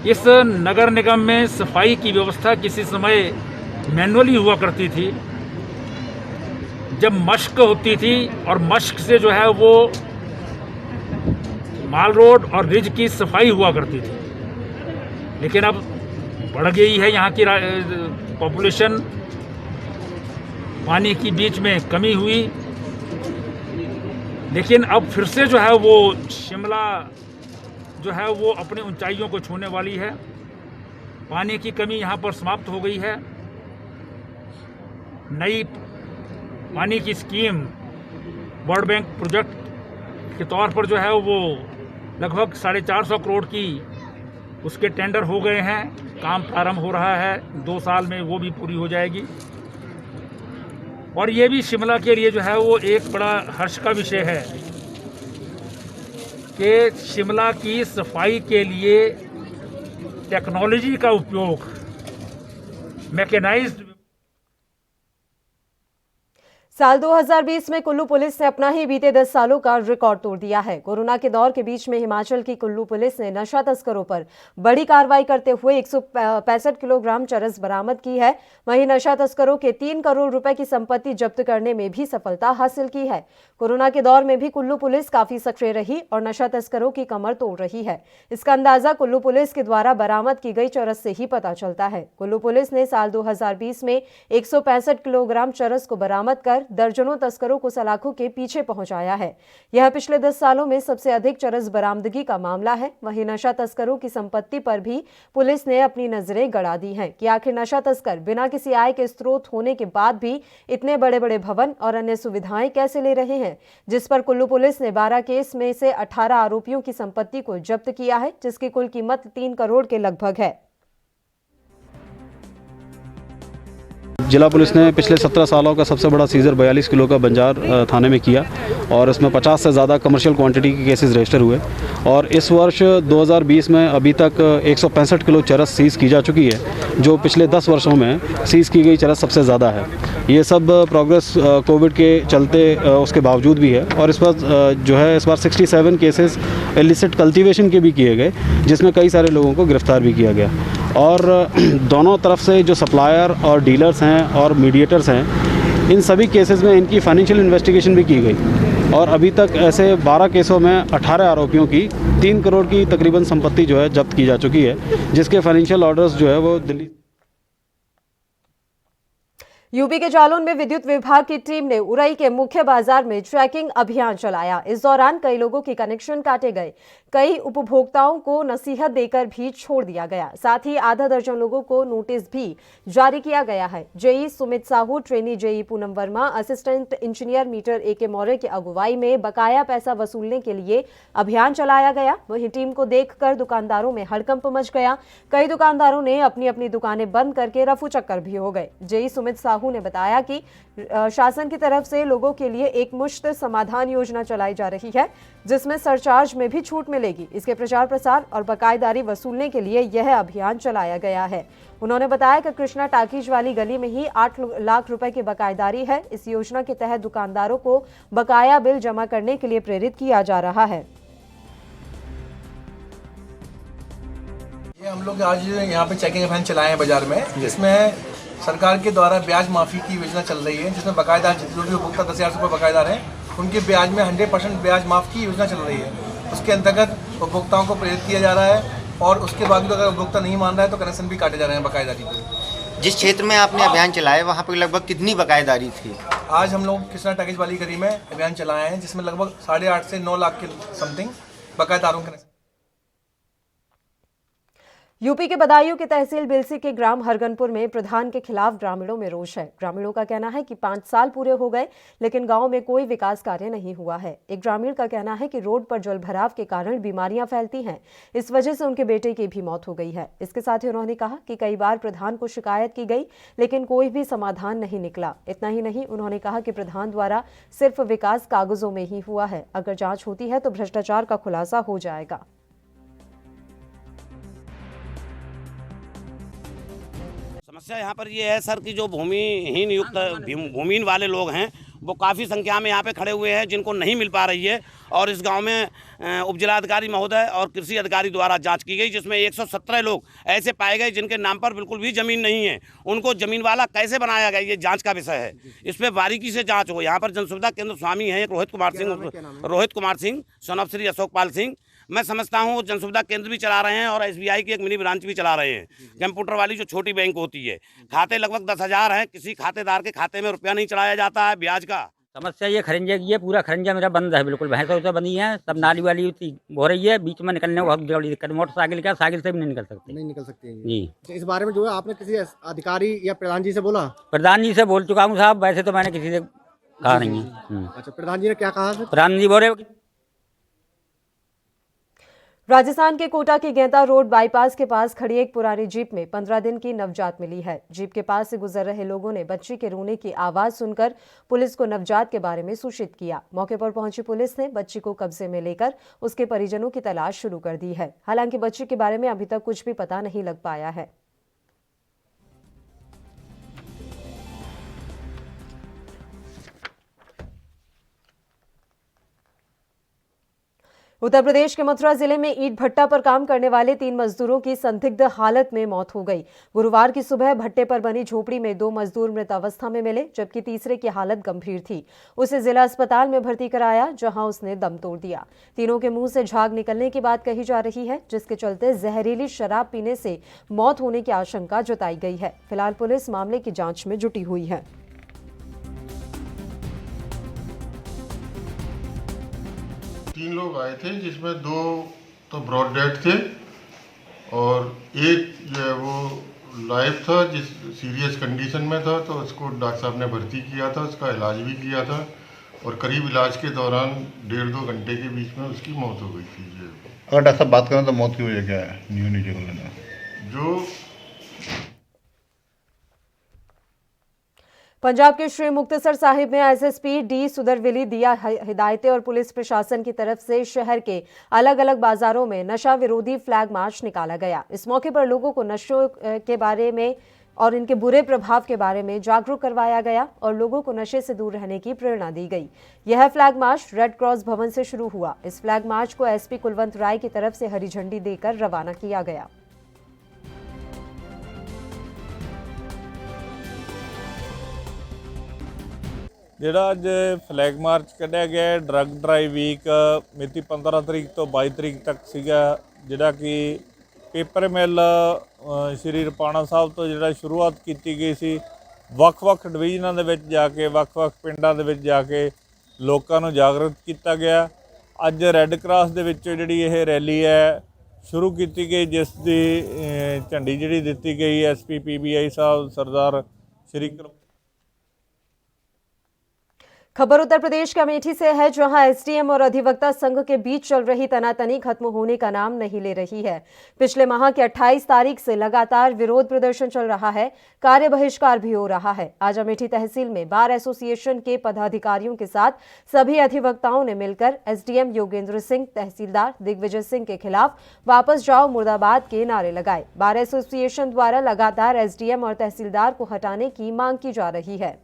इस नगर निगम में सफाई की व्यवस्था किसी समय मैनुअली हुआ करती थी, जब मश्क होती थी और मश्क से जो है वो माल रोड और रिज की सफाई हुआ करती थी। लेकिन अब बढ़ गई है यहाँ की पॉपुलेशन, पानी की बीच में कमी हुई, लेकिन अब फिर से जो है वो शिमला जो है वो अपनी ऊंचाइयों को छूने वाली है। पानी की कमी यहाँ पर समाप्त हो गई है। नई पानी की स्कीम वर्ल्ड बैंक प्रोजेक्ट के तौर पर जो है वो लगभग 450 करोड़ की उसके टेंडर हो गए हैं, काम प्रारंभ हो रहा है। 2 साल में वो भी पूरी हो जाएगी और ये भी शिमला के लिए जो है वो एक बड़ा हर्ष का विषय है कि शिमला की सफाई के लिए टेक्नोलॉजी का उपयोग, मैकेनाइज्ड। साल 2020 में कुल्लू पुलिस ने अपना ही बीते 10 सालों का रिकॉर्ड तोड़ दिया है। कोरोना के दौर के बीच में हिमाचल की कुल्लू पुलिस ने नशा तस्करों पर बड़ी कार्रवाई करते हुए 165 किलोग्राम चरस बरामद की है। वहीं नशा तस्करों के 3 करोड़ रुपए की संपत्ति जब्त करने में भी सफलता हासिल की है। कोरोना के दौर में भी कुल्लू पुलिस काफी सक्रिय रही और नशा तस्करों की कमर तोड़ रही है। इसका अंदाजा कुल्लू पुलिस के द्वारा बरामद की गई चरस से ही पता चलता है। कुल्लू पुलिस ने साल 2020 में 165 किलोग्राम चरस को बरामद कर दर्जनों तस्करों को सलाखों के पीछे पहुंचाया है। यह पिछले 10 सालों में सबसे अधिक चरस बरामदगी का मामला है। वहीं नशा तस्करों की संपत्ति पर भी पुलिस ने अपनी नजरें गड़ा दी हैं कि आखिर नशा तस्कर बिना किसी आय के स्रोत होने के बाद भी इतने बड़े बड़े भवन और अन्य सुविधाएं कैसे ले रहे हैं, जिस पर कुल्लू पुलिस ने 12 केस में से 18 आरोपियों की संपत्ति को जब्त किया है, जिसकी कुल कीमत 3 करोड़ के लगभग है। जिला पुलिस ने पिछले 17 सालों का सबसे बड़ा सीजर 42 किलो का बंजार थाने में किया और इसमें 50 से ज़्यादा कमर्शियल क्वांटिटी के केसेस रजिस्टर हुए और इस वर्ष 2020 में अभी तक 165 किलो चरस सीज़ की जा चुकी है, जो पिछले 10 वर्षों में सीज़ की गई चरस सबसे ज़्यादा है। ये सब प्रोग्रेस कोविड के चलते उसके बावजूद भी है और इस बार जो है इस बार 67 केसेस इलिसिट कल्टीवेशन के भी किए गए, जिसमें कई सारे लोगों को गिरफ्तार भी किया गया और दोनों तरफ से जो सप्लायर और डीलर्स हैं और मीडिएटर्स हैं, इन सभी केसेस में इनकी फाइनेंशियल इन्वेस्टिगेशन भी की गई और अभी तक ऐसे 12 केसों में 18 आरोपियों की 3 करोड़ की तकरीबन संपत्ति जो है जब्त की जा चुकी है, जिसके फाइनेंशियल ऑर्डर्स जो है वो दिल्ली। यूपी के जालौन में विद्युत विभाग की टीम ने उरई के मुख्य बाजार में चेकिंग अभियान चलाया। इस दौरान कई लोगों के कनेक्शन काटे गए, कई उपभोक्ताओं को नसीहत देकर भी छोड़ दिया गया। साथ ही आधा दर्जन लोगों को नोटिस भी जारी किया गया है। JE Sumit Sahu, trainee JE Poonam Verma, assistant engineer meter AK Maurya की अगुवाई में बकाया पैसा वसूलने के लिए अभियान चलाया गया। वहीं टीम को देखकर दुकानदारों में हड़कंप मच गया। कई दुकानदारों ने अपनी अपनी दुकानें बंद करके रफू चक्कर भी हो गए। जेई सुमित साहू ने बताया कि शासन की तरफ से लोगों के लिए एक मुश्त समाधान योजना चलाई जा रही है, जिसमें सरचार्ज में भी छूट मिलेगी। इसके प्रचार प्रसार और बकायेदारी वसूलने के लिए यह अभियान चलाया गया है। उन्होंने बताया कि कृष्णा टाकीज वाली गली में ही 8 लाख रुपए की बकायेदारी है। इस योजना के तहत दुकानदारों को बकाया बिल जमा करने के लिए प्रेरित किया जा रहा है। ये हम लोग आज यहाँ पे चेकिंग अभियान चलाए हैं बाजार में, जिसमें सरकार के द्वारा ब्याज माफ़ी की योजना चल रही है, जिसमें बकायेदार जो भी उपभोक्ता 10,000 रुपये बकायेदार हैं, उनके ब्याज में 100% ब्याज माफ़ की योजना चल रही है। उसके अंतर्गत उपभोक्ताओं को प्रेरित किया जा रहा है और उसके बाद भी अगर उपभोक्ता नहीं मान रहा है तो कनेक्शन भी काटे जा रहे हैं बाकायदारी पे। जिस क्षेत्र में आपने अभियान चलाया वहाँ पर लगभग कितनी बाकायदारी थी? आज हम लोग कृष्णा टैकेज वाली गली में अभियान चलाए हैं जिसमें लगभग 8.5 से 9 लाख के समथिंग बाकायदारों के कनेक्शन। यूपी के बदायूं की तहसील बिलसी के ग्राम हरगनपुर में प्रधान के खिलाफ ग्रामीणों में रोष है। ग्रामीणों का कहना है कि 5 साल पूरे हो गए लेकिन गांव में कोई विकास कार्य नहीं हुआ है। एक ग्रामीण का कहना है कि रोड पर जलभराव के कारण बीमारियां फैलती हैं, इस वजह से उनके बेटे की भी मौत हो गई है। इसके साथ ही उन्होंने कहा कि कई बार प्रधान को शिकायत की गई लेकिन कोई भी समाधान नहीं निकला। इतना ही नहीं, उन्होंने कहा कि प्रधान द्वारा सिर्फ विकास कागजों में ही हुआ है, अगर जाँच होती है तो भ्रष्टाचार का खुलासा हो जाएगा। समस्या यहाँ पर ये है सर कि जो भूमिहीन वाले लोग हैं वो काफ़ी संख्या में यहाँ पे खड़े हुए हैं जिनको नहीं मिल पा रही है। और इस गांव में उपजिलाधिकारी महोदय और कृषि अधिकारी द्वारा जांच की गई जिसमें 117 लोग ऐसे पाए गए जिनके नाम पर बिल्कुल भी ज़मीन नहीं है। उनको ज़मीन वाला कैसे बनाया गया ये जांच का विषय है, इस पर बारीकी से जाँच हो। यहाँ पर जन सुविधा केंद्र स्वामी हैं एक रोहित कुमार सिंह सन ऑफ श्री अशोक पाल सिंह। मैं समझता हूँ जन सुविधा केंद्र भी चला रहे हैं और SBI की एक मिनी ब्रांच भी चला रहे हैं। कंप्यूटर वाली जो छोटी बैंक होती है, खाते लगभग 10,000 हैं, किसी खातेदार के खाते में रुपया नहीं चढ़ाया जाता है ब्याज का। समस्या ये खरंजे की है, पूरा खरंजा मेरा बंद है, बिल्कुल भैंस तो बनी है, सब नाली वाली हो रही है, बीच में निकलने बहुत बड़ी दिक्कत। मोटरसाइकिल का साइकिल से भी नहीं निकल सकते जी। तो इस बारे में जो है आपने किसी अधिकारी या प्रधान जी से बोला? प्रधान जी से बोल चुका हूँ साहब, वैसे तो मैंने किसी से कहा नहीं है। अच्छा, प्रधान जी ने क्या कहा? प्रधान जी बोल रहे राजस्थान के कोटा की गेंदा रोड बाईपास के पास खड़ी एक पुरानी जीप में 15 दिन की नवजात मिली है। जीप के पास से गुजर रहे लोगों ने बच्ची के रोने की आवाज सुनकर पुलिस को नवजात के बारे में सूचित किया। मौके पर पहुंची पुलिस ने बच्ची को कब्जे में लेकर उसके परिजनों की तलाश शुरू कर दी है। हालांकि बच्ची के बारे में अभी तक कुछ भी पता नहीं लग पाया है। उत्तर प्रदेश के मथुरा जिले में ईंट भट्टा पर काम करने वाले 3 मजदूरों की संदिग्ध हालत में मौत हो गई। गुरुवार की सुबह भट्टे पर बनी झोपड़ी में 2 मजदूर मृत अवस्था में मिले, जबकि तीसरे की हालत गंभीर थी। उसे जिला अस्पताल में भर्ती कराया, जहां उसने दम तोड़ दिया। तीनों के मुंह से झाग निकलने की बात कही जा रही है, जिसके चलते जहरीली शराब पीने से मौत होने की आशंका जताई गई है। फिलहाल पुलिस मामले की जांच में जुटी हुई है। तीन लोग आए थे जिसमें 2 तो ब्रॉड डेड थे और एक जो है वो लाइव था, जिस सीरियस कंडीशन में था, तो उसको डॉक्टर साहब ने भर्ती किया था, उसका इलाज भी किया था और करीब इलाज के दौरान 1.5-2 घंटे के बीच में उसकी मौत हो गई थी। अगर डॉक्टर साहब बात करें तो मौत की वजह क्या है? जो पंजाब के श्री मुक्तसर साहिब में SSP डी सुदरविली दिया हिदायतें और पुलिस प्रशासन की तरफ से शहर के अलग अलग बाजारों में नशा विरोधी फ्लैग मार्च निकाला गया। इस मौके पर लोगों को नशों के बारे में और इनके बुरे प्रभाव के बारे में जागरूक करवाया गया और लोगों को नशे से दूर रहने की प्रेरणा दी गई। यह फ्लैग मार्च रेड क्रॉस भवन से शुरू हुआ। इस फ्लैग मार्च को SP कुलवंत राय की तरफ से हरी झंडी देकर रवाना किया गया। ਜਿਹੜਾ ਅੱਜ ਫਲੈਗ ਮਾਰਚ ਕੱਢਿਆ ਗਿਆ ਡਰੱਗ ਡਰਾਈਵ ਵੀਕ ਮਿਤੀ 15 ਤਰੀਕ ਤੋਂ 22 ਤਰੀਕ ਤੱਕ ਸੀਗਾ, ਜਿਹੜਾ ਕਿ ਪੇਪਰ ਮਿਲ ਸ਼੍ਰੀ ਰਪਾਣਾ ਸਾਹਿਬ ਤੋਂ ਜਿਹੜਾ ਸ਼ੁਰੂਆਤ ਕੀਤੀ ਗਈ ਸੀ। ਵੱਖ-ਵੱਖ ਡਿਵੀਜ਼ਨਾਂ ਦੇ ਵਿੱਚ ਜਾ ਕੇ ਵੱਖ-ਵੱਖ ਪਿੰਡਾਂ ਦੇ ਵਿੱਚ ਜਾ ਕੇ ਲੋਕਾਂ ਨੂੰ ਜਾਗਰੂਕ ਕੀਤਾ ਗਿਆ। ਅੱਜ ਰੈੱਡ ਕਰਾਸ ਦੇ ਵਿੱਚ ਜਿਹੜੀ ਇਹ ਰੈਲੀ ਹੈ ਸ਼ੁਰੂ ਕੀਤੀ ਗਈ, ਜਿਸ ਦੀ ਝੰਡੀ ਜਿਹੜੀ ਦਿੱਤੀ ਗਈ SP PBI ਸਾਹਿਬ सरदार श्री। खबर उत्तर प्रदेश के अमेठी से है, जहां SDM और अधिवक्ता संघ के बीच चल रही तनातनी खत्म होने का नाम नहीं ले रही है। पिछले माह की 28 तारीख से लगातार विरोध प्रदर्शन चल रहा है, कार्य बहिष्कार भी हो रहा है। आज अमेठी तहसील में बार एसोसिएशन के पदाधिकारियों के साथ सभी अधिवक्ताओं ने मिलकर SDM योगेंद्र सिंह, तहसीलदार दिग्विजय सिंह के खिलाफ वापस जाओ मुर्दाबाद के नारे लगाए। बार एसोसिएशन द्वारा लगातार SDM और तहसीलदार को हटाने की मांग की जा रही है।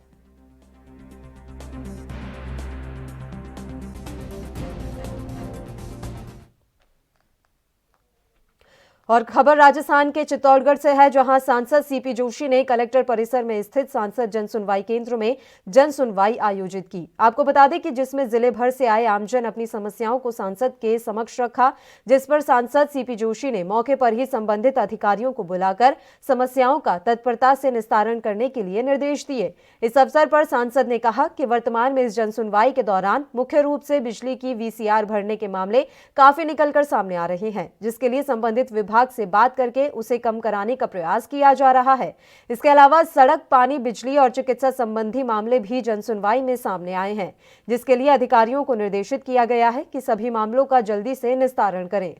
और खबर राजस्थान के चित्तौड़गढ़ से है, जहां सांसद सीपी जोशी ने कलेक्टर परिसर में स्थित सांसद जन सुनवाई केंद्र में जन सुनवाई आयोजित की। आपको बता दें कि जिसमें जिले भर से आए आमजन अपनी समस्याओं को सांसद के समक्ष रखा, जिस पर सांसद सीपी जोशी ने मौके पर ही संबंधित अधिकारियों को बुलाकर समस्याओं का तत्परता से निस्तारण करने के लिए निर्देश दिए। इस अवसर पर सांसद ने कहा कि वर्तमान में इस जन सुनवाई के दौरान मुख्य रूप से बिजली की VCR भरने के मामले काफी निकलकर सामने आ रहे हैं, जिसके लिए संबंधित विभाग से बात करके उसे कम कराने का प्रयास किया जा रहा है। इसके अलावा सड़क, पानी, बिजली और चिकित्सा संबंधी मामले भी जन सुनवाई में सामने आए हैं, जिसके लिए अधिकारियों को निर्देशित किया गया है कि सभी मामलों का जल्दी से निस्तारण करें।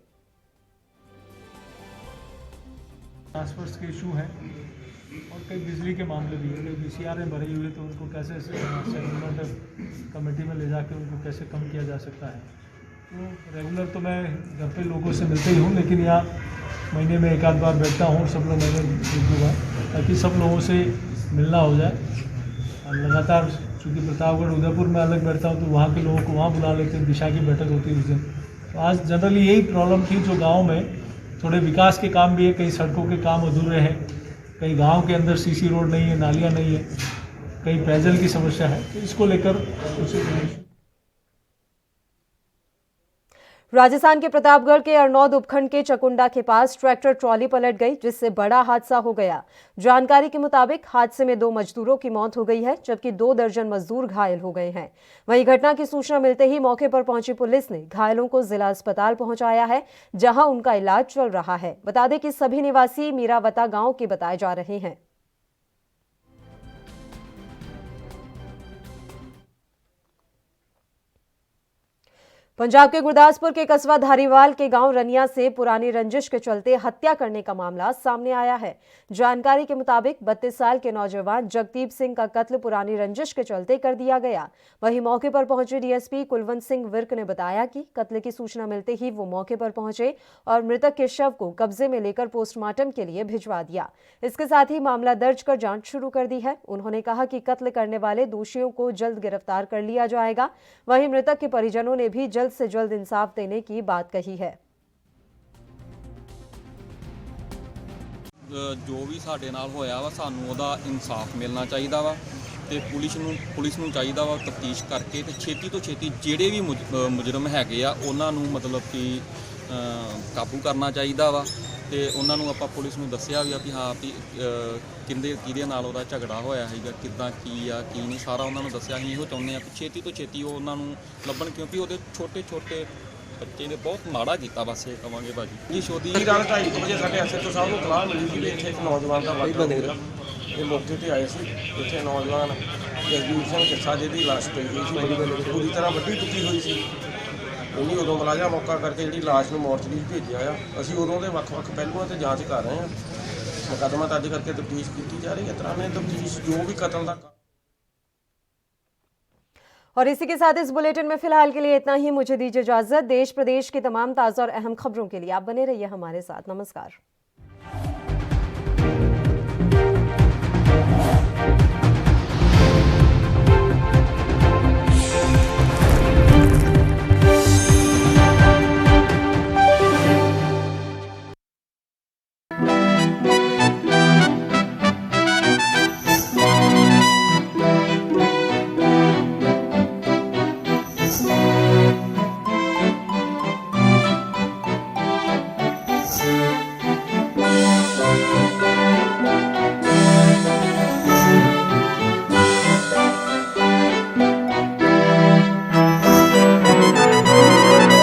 ट्रांसफर्स के इशू हैं और कई बिजली के मामले भी हैं। VCR में भरे हुए तो उनको कैसे सेटलमेंट कमेटी में ले जाकर उनको कैसे कम किया जा सकता है। तो रेगुलर तो मैं घर पे लोगों से मिलते ही हूँ, लेकिन यहाँ महीने में एक आध बार बैठता हूँ, सब लोग मैंने देखूँगा ताकि सब लोगों से मिलना हो जाए। और लगातार चूँकि प्रतापगढ़, उदयपुर में अलग बैठता हूँ तो वहाँ के लोगों को वहाँ बुला लेते हैं, दिशा की बैठक होती है उस दिन। तो आज जनरली यही प्रॉब्लम थी, जो गाँव में थोड़े विकास के काम भी है, कई सड़कों के काम अधूरे हैं, कई गाँव के अंदर CC रोड नहीं है, नालियाँ नहीं है, कई पेयजल की समस्या है, तो इसको लेकर कुछ। राजस्थान के प्रतापगढ़ के अरनौद उपखंड के चकुंडा के पास ट्रैक्टर ट्रॉली पलट गई, जिससे बड़ा हादसा हो गया। जानकारी के मुताबिक हादसे में 2 मजदूरों की मौत हो गई है, जबकि 2 दर्जन मजदूर घायल हो गए हैं। वहीं घटना की सूचना मिलते ही मौके पर पहुंची पुलिस ने घायलों को जिला अस्पताल पहुंचाया है, जहां उनका इलाज चल रहा है। बता दें कि सभी निवासी मीरावता गांव के बताए जा रहे हैं। पंजाब के गुरदासपुर के कस्बा धारीवाल के गांव रनिया से पुरानी रंजिश के चलते हत्या करने का मामला सामने आया है। जानकारी के मुताबिक 32 साल के नौजवान जगदीप सिंह का कत्ल पुरानी रंजिश के चलते कर दिया गया। वहीं मौके पर पहुंचे DSP कुलवंत सिंह विर्क ने बताया कि कत्ल की सूचना मिलते ही वो मौके पर पहुंचे और मृतक के शव को कब्जे में लेकर पोस्टमार्टम के लिए भिजवा दिया। इसके साथ ही मामला दर्ज कर जांच शुरू कर दी है। उन्होंने कहा कि कत्ल करने वाले दोषियों को जल्द गिरफ्तार कर लिया जाएगा। वहीं मृतक के परिजनों ने भी जल्द से जल्द इंसाफ देने की बात कही है। जो भी साडे नाल होया वा सानू ओदा इंसाफ मिलना चाहिदा वा ते पुलिस नूं चाहिदा वा तफ्तीश करके ते छेती तो छेती ਜਿਹੜੇ भी मुजरम हैगे आ ਉਹਨਾਂ ਨੂੰ ਮਤਲਬ ਕਿ ਕਾਬੂ ਕਰਨਾ ਚਾਹੀਦਾ ਵਾ ਤੇ ਉਹਨਾਂ ਨੂੰ ਆਪਾਂ ਪੁਲਿਸ ਨੂੰ ਦੱਸਿਆ ਵੀ ਆ ਵੀ ਹਾਂ ਵੀ ਕਿਹਦੇ ਨਾਲ ਉਹਦਾ ਝਗੜਾ ਹੋਇਆ ਹੈਗਾ, ਕਿੱਦਾਂ ਕੀ ਆ ਕੀ ਨਹੀਂ, ਸਾਰਾ ਉਹਨਾਂ ਨੂੰ ਦੱਸਿਆ। ਅਸੀਂ ਇਹੋ ਚਾਹੁੰਦੇ ਆ ਕਿ ਛੇਤੀ ਤੋਂ ਛੇਤੀ ਉਹ ਉਹਨਾਂ ਨੂੰ ਲੱਭਣ, ਕਿਉਂਕਿ ਉਹਦੇ ਛੋਟੇ ਬੱਚੇ ਨੇ ਬਹੁਤ ਮਾੜਾ ਕੀਤਾ। ਬਸ ਇਹ ਕਵਾਂਗੇ ਭਾਜੀ ਜੀ। ਸ਼ੋਦੀ ਰਾਤ 2:30 ਵਜੇ ਸਾਡੇ SHO ਸਾਹਿਬ ਨੂੰ ਇਤਲਾਹ ਮਿਲੀ ਸੀ ਵੀ ਇੱਥੇ ਇੱਕ ਨੌਜਵਾਨ ਦਾ ਵਾਕਿਆ ਹੋਇਆ। ਇਹ ਮੌਕੇ ਤੇ ਆਏ ਸੀ। ਇੱਥੇ ਨੌਜਵਾਨ ਜਗਦੀਪ ਸਿੰਘ ਕਿੱਸਾ ਜਿਹਦੀ ਲਾਸ਼ ਪਈ ਹੋਈ ਸੀ, ਪੂਰੀ ਤਰ੍ਹਾਂ ਵੱਢੀ ਟੁੱਟੀ ਹੋਈ ਸੀ। ਉਹਨੇ ਉਦੋਂ ਮੁਲਾਜ਼ਾ ਮੌਕਾ ਕਰਕੇ ਜਿਹੜੀ ਲਾਸ਼ ਨੂੰ ਮੋਰਚਰੀ ਭੇਜਿਆ ਆ। ਅਸੀਂ ਉਦੋਂ ਦੇ ਵੱਖ-ਵੱਖ ਪਹਿਲੂਆਂ ਤੇ ਜਾਂਚ ਕਰ ਰਹੇ ਹਾਂ। ਮੁਕੱਦਮਾ ਦਰਜ करके तफ्तीश की जा रही है। तरह में तफ्तीश जो भी कत्ल का। और इसी के साथ इस बुलेटिन में फिलहाल के लिए इतना ही। मुझे दीजिए इजाजत। देश प्रदेश की तमाम ताज़ा और अहम खबरों के लिए आप बने रहिए हमारे साथ। नमस्कार।